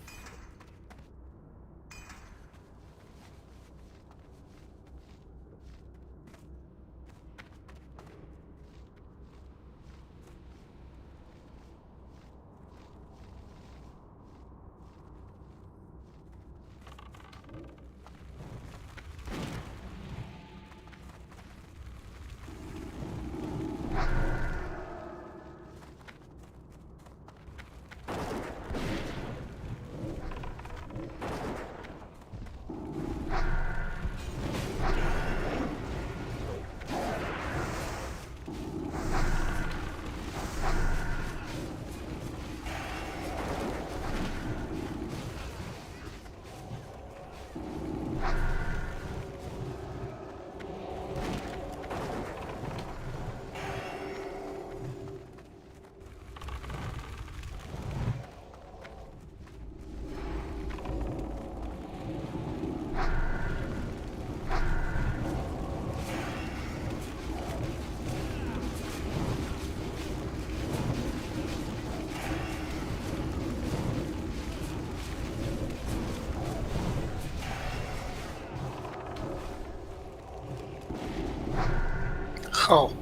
How?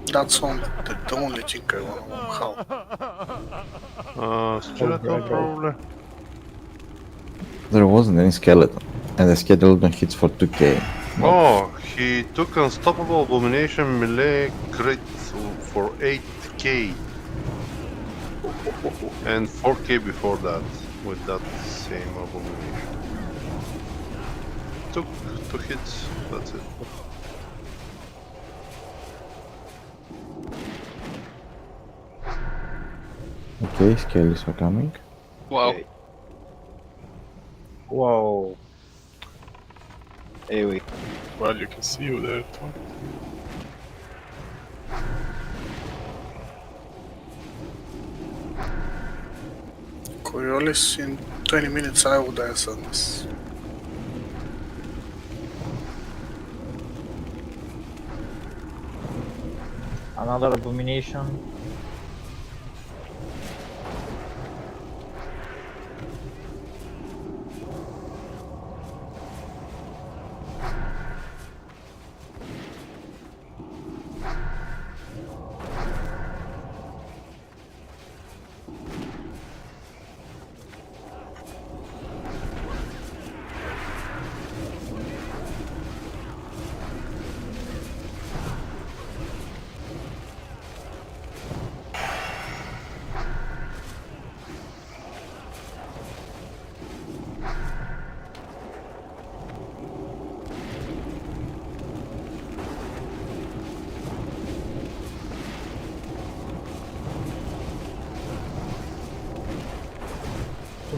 That's the only thing I wanna know. How? Skeleton probably. There wasn't any skeleton, and the skeleton hits for 2k. Oh, he took Unstoppable Abomination melee crit for 8k. And 4k before that, with that same Abomination. Took 2 hits, that's it. Okay, skellies are coming. Wow. Whoa. Here we. Well, you can see who they're talking. Coriolis, in 20 minutes I would answer this. Another abomination.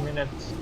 Minutes.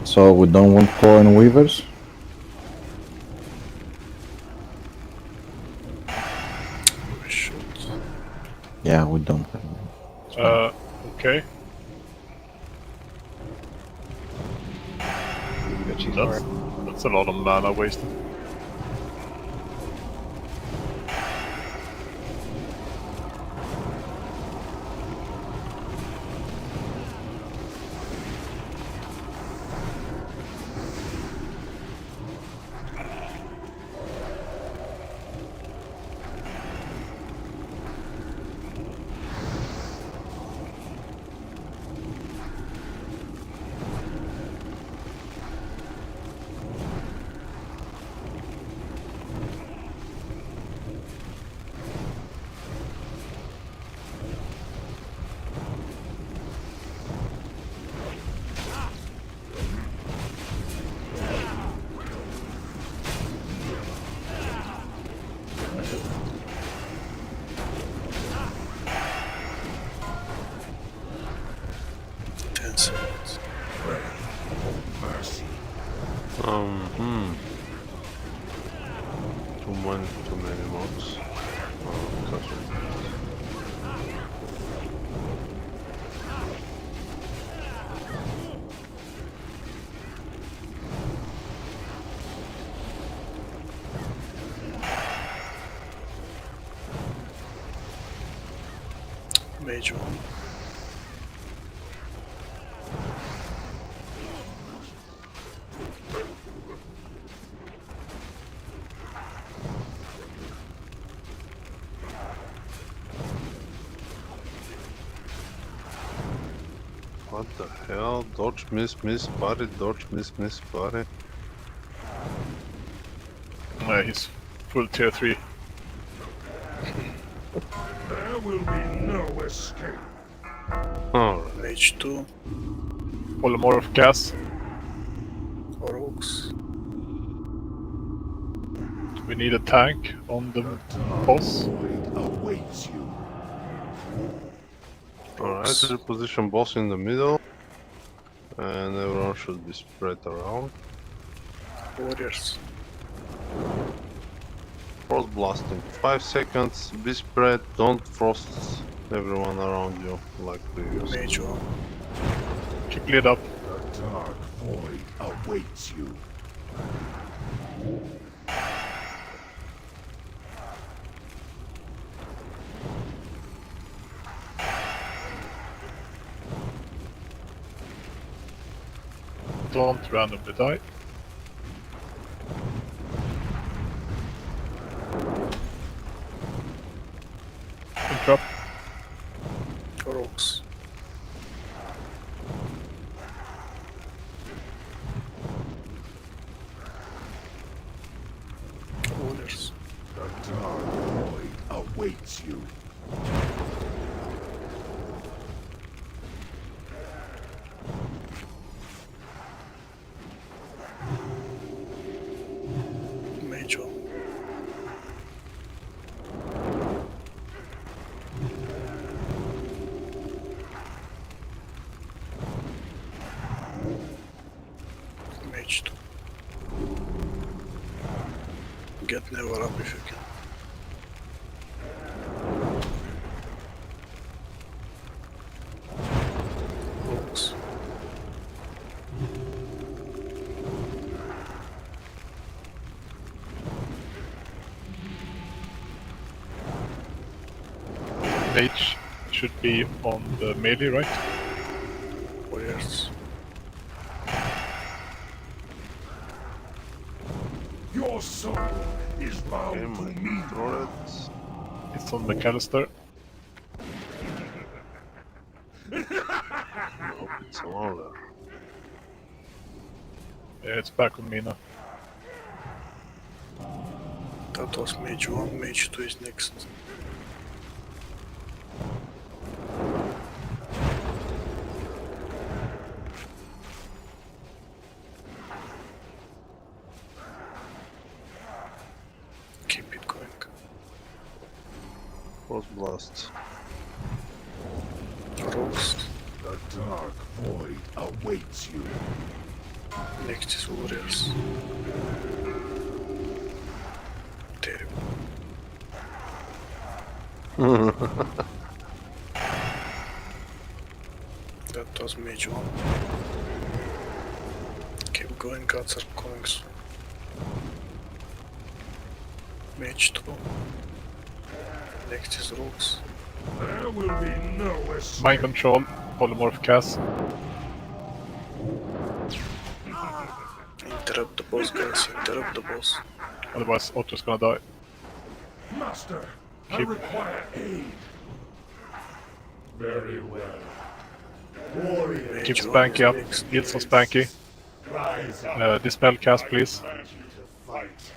So we don't want core and weavers? We should. Yeah, we don't. Okay. That's a lot of mana wasted. Too many mobs. Mage one. What the hell? Dodge, miss, miss, parry, dodge, miss, miss, parry. He's full tier 3. There will be no escape. Alright. Mage 2. Polymorph gas. Orcs. We need a tank on the boss. Awaits you. Alright, reposition boss in the middle. And everyone should be spread around. Warriors. Frost blasting. 5 seconds, be spread, don't frost everyone around you like previous. Mage one. Keep lid up. The dark void awaits you. Don't randomly die. Interrupt. Rocks. Warriors. The dark void awaits you. Mage one. Mage 2. Get never up if you can. Rocks. Mage should be on the melee, right? Warriors. Your soul is bound to me. It's on McAllister. Nope, it's all there. Yeah, it's back on me now. That was Mage 1, Mage 2 is next. Keep it going. Frost blast. Rocks. The dark void awaits you. Next is Warriors. Terrible. That was Mage 1. Keep going, gods are coming soon. Mage 2. Next is Rocks. There will be no escape. Mind control, polymorph cast. Interrupt the boss, guys, interrupt the boss. Otherwise, Otto's gonna die. Master, I Keep- require aid. Very well. Warrior, Keep Spanky up. Get some Spanky. rise up. Dispel cast, please. I invite you to fight,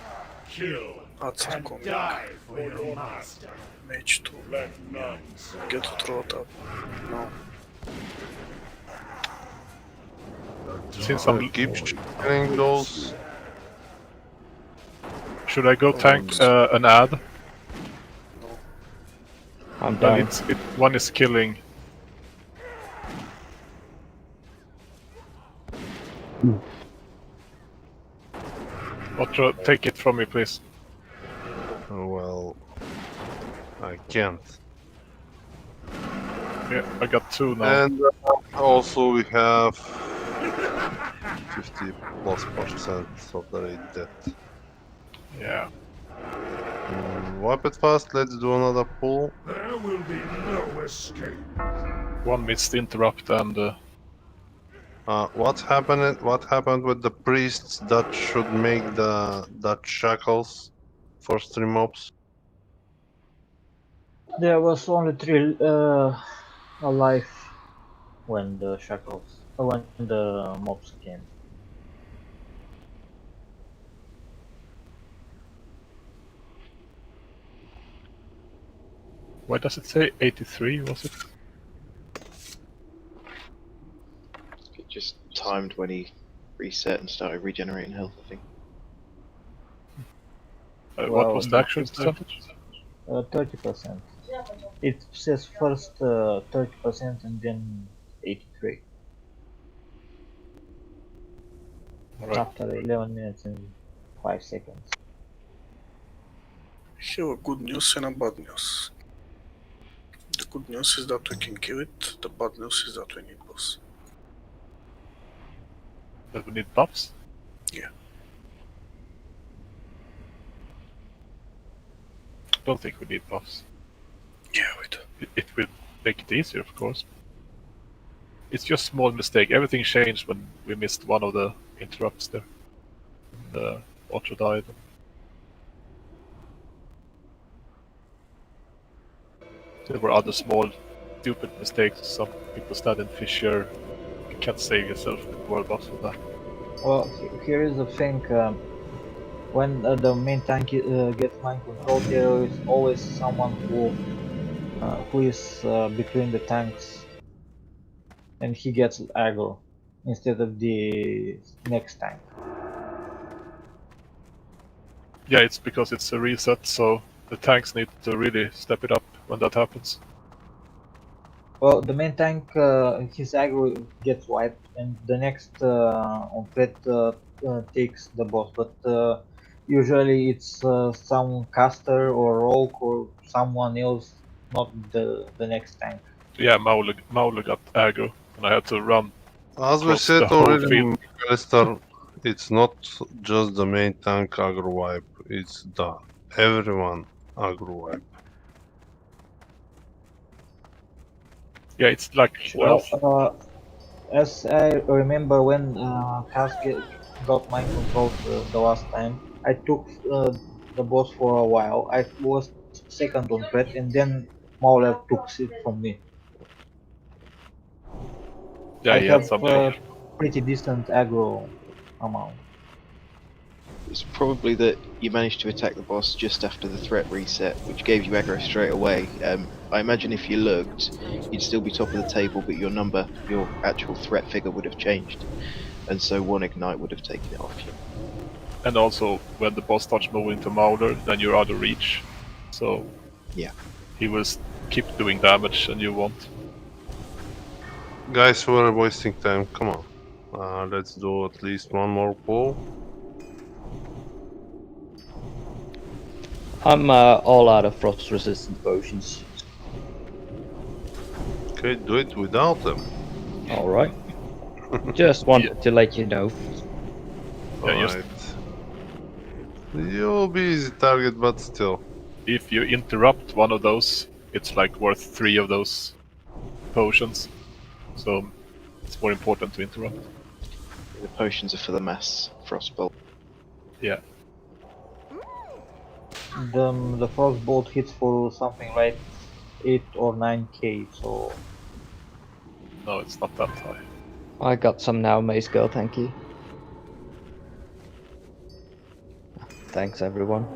kill, Gods are and coming. die for your master. Mage 2. Let none survive. Get the throat up. No. Since I'm... Keep killing those. Should I go tank an ad? I'm Well, down. one is killing. Otto, take it from me, please. Well, I can't. Yeah, I got 2 now. And also we have 50+% of the raid death. Yeah. Wipe it fast, let's do another pull. There will be no escape. One missed interrupt and... What happened with the priests that should make that shackles for stream mobs? There was only 3 alive when the shackles, when the mobs came. Why does it say 83, was it? It just timed when he reset and started regenerating health, I think. What Well, was the actual percentage? 30%. It says first 30% and then 83 Alright. after 11 minutes and 5 seconds. Have a good news and a bad news. The good news is that we can kill it. The bad news is that we need boss. That we need buffs? Yeah. Don't think we need buffs. Yeah, we do. It will make it easier, of course. It's just small mistake. Everything changed when we missed one of the interrupts there. The Otto died. There were other small, stupid mistakes. Some people stand in fissure. You can't save yourself in world boss with that. Well, here is the thing. When the main tank gets mind control, there is always someone who is between the tanks, and he gets aggro instead of the next tank. Yeah, it's because it's a reset, so the tanks need to really step it up when that happens. Well, the main tank, his aggro gets wiped, and the next on threat takes the boss. But usually it's some caster or rogue or someone else, not the next tank. Yeah, Mauler got aggro, and I had to run. As we across said the whole already, field. McAllister, it's not just the main tank aggro wipe, it's the everyone aggro wipe. Yeah, it's like Well, as I remember when Cass got mind control the last time, I took the boss for a while. I was second on threat, and then Mauler took it from me. Yeah, I he had have something. pretty decent aggro amount. It's probably that you managed to attack the boss just after the threat reset, which gave you aggro straight away. I imagine if you looked, you'd still be top of the table, but your actual threat figure would have changed, and so one ignite would have taken it off you. And also, when the boss starts moving to Mauler, then you're out of reach. So yeah, he will keep doing damage, and you won't. Guys, we're wasting time. Come on, let's do at least one more pull. I'm all out of frost resistant potions. Okay, do it without them. Alright. Just wanted to let you know. Alright. You'll be easy target, but still. If you interrupt one of those, it's like worth 3 of those potions. So it's more important to interrupt. The potions are for the mass frostbolt. Yeah. The frostbolt hits for something like 8 or 9k, so... No, it's not that high. I got some now, Mace Girl, thank you. Thanks, everyone.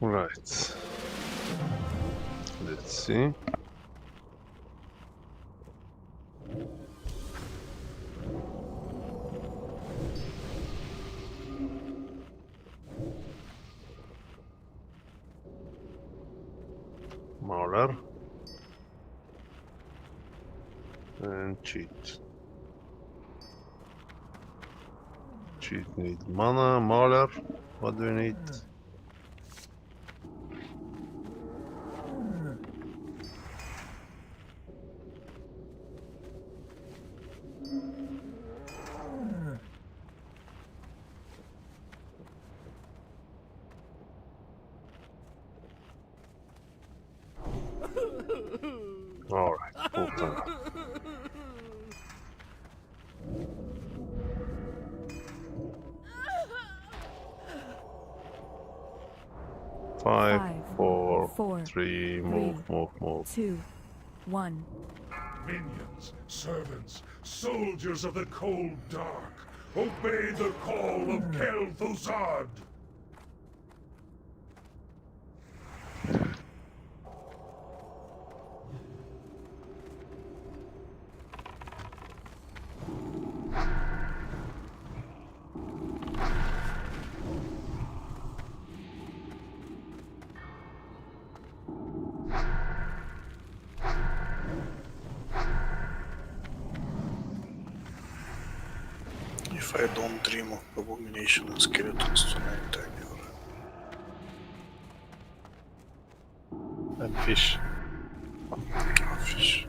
Right. Let's see. Mauler. And cheat. Cheat need mana. Mauler, what do you need? Alright, full time. Five, four, three, move. 2, 1. Minions, servants, soldiers of the cold dark, obey the call of Kel'Thuzad! If I don't dream of abomination and skeletons tonight, I never. And fish. Oh, fish.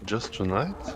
Just tonight?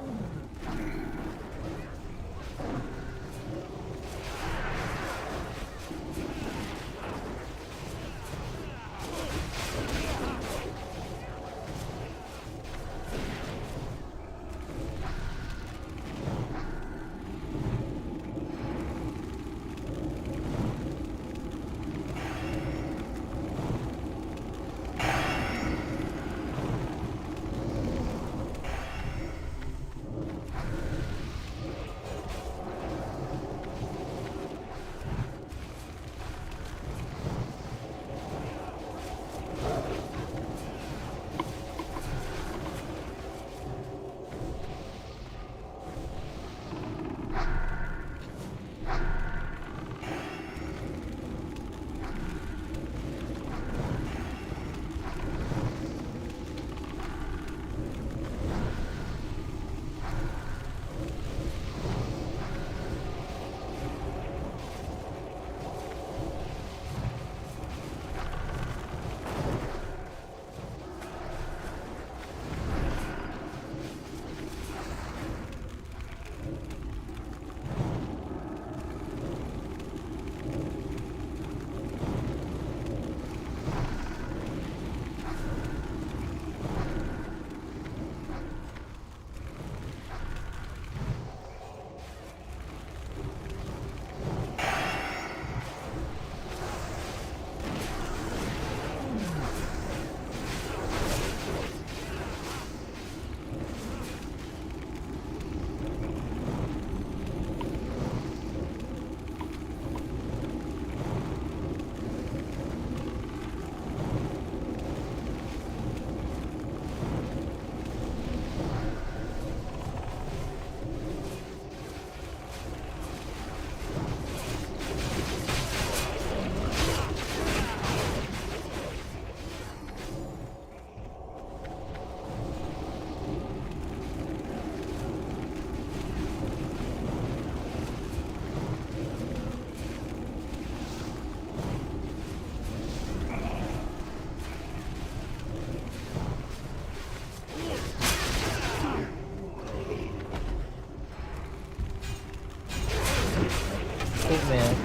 Oh man.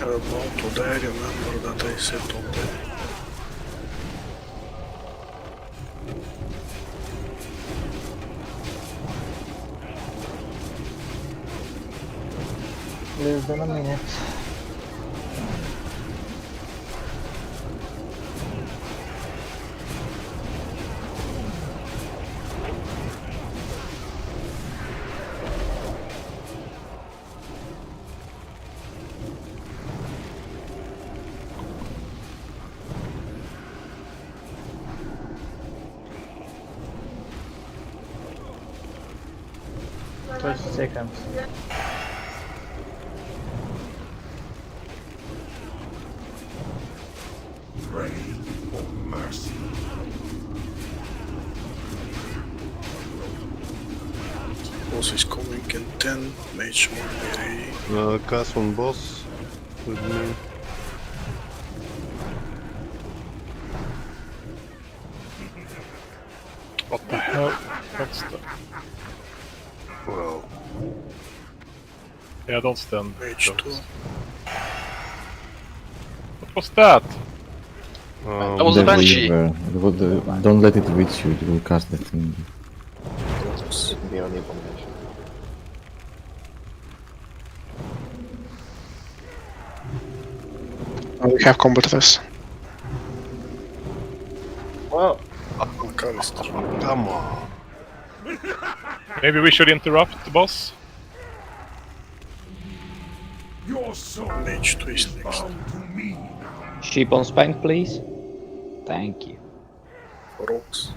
About to die, remember that I said don't die. Less than a minute. Seconds. Pray for mercy. Boss is coming in 10. Mage won't be ready. Cast one boss with me. What the hell? What's the... Well, Yeah, don't stand. Mage 2. What was that? That was a The Banshee. weaver. Don't let it reach you, it will cast the thing. It can be on the abomination. We have combat first. Well, McAllister. come on. Maybe we should interrupt the boss? Your soul Mage 2 is next. bound to me now. Sheep on spank, please. Thank you. Rocks.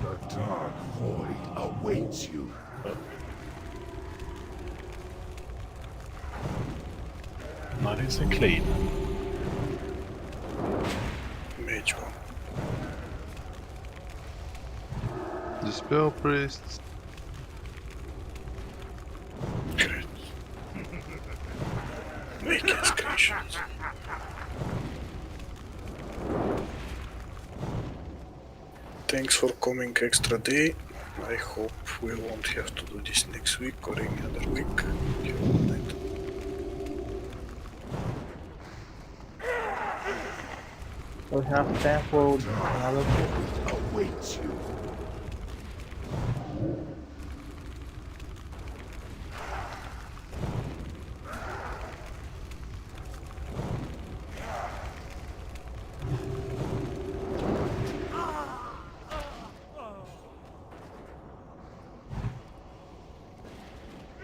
The dark void awaits you. Nice and clean. Mage 1. The spell priests. Great. Making screenshots. Thanks for coming extra day. I hope we won't have to do this next week or any other week. Have a good night. So we have time for another pool. Awaits you.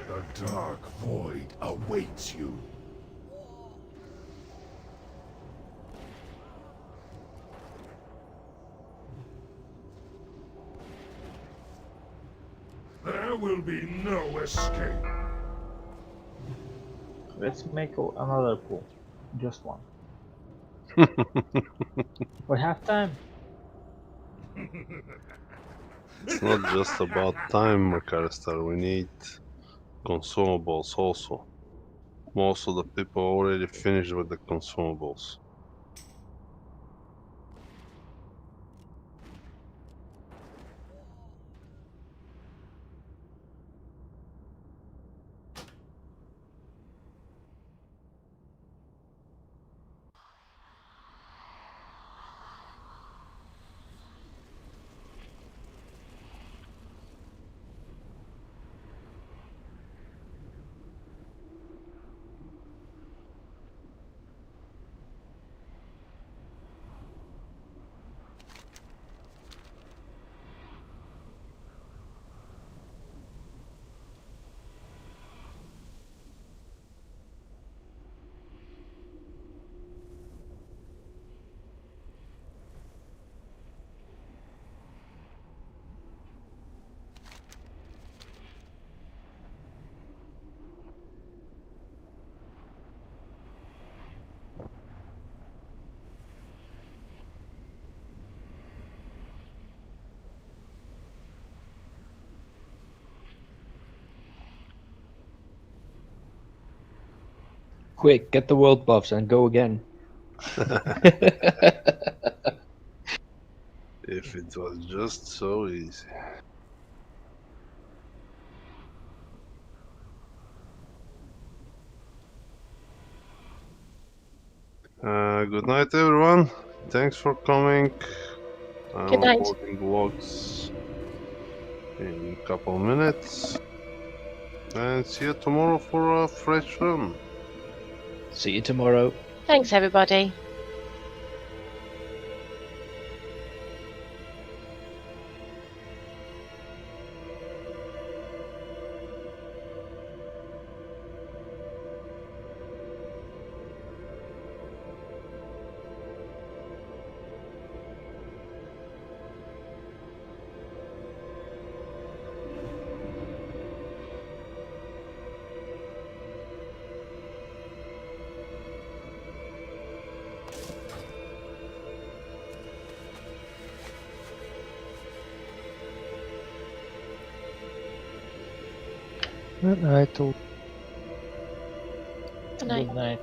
The dark void awaits you. There will be no escape. Let's make another pool. Just one. We have time. It's not just about time, McAllister. We need consumables also. Most of the people already finished with the consumables. Quick, get the world buffs and go again. If it was just so easy. Good night, everyone. Thanks for coming. I'm Good night. uploading logs in a couple minutes. And see you tomorrow for a fresh run. See you tomorrow. Thanks, everybody. Good night. Good night. Good night.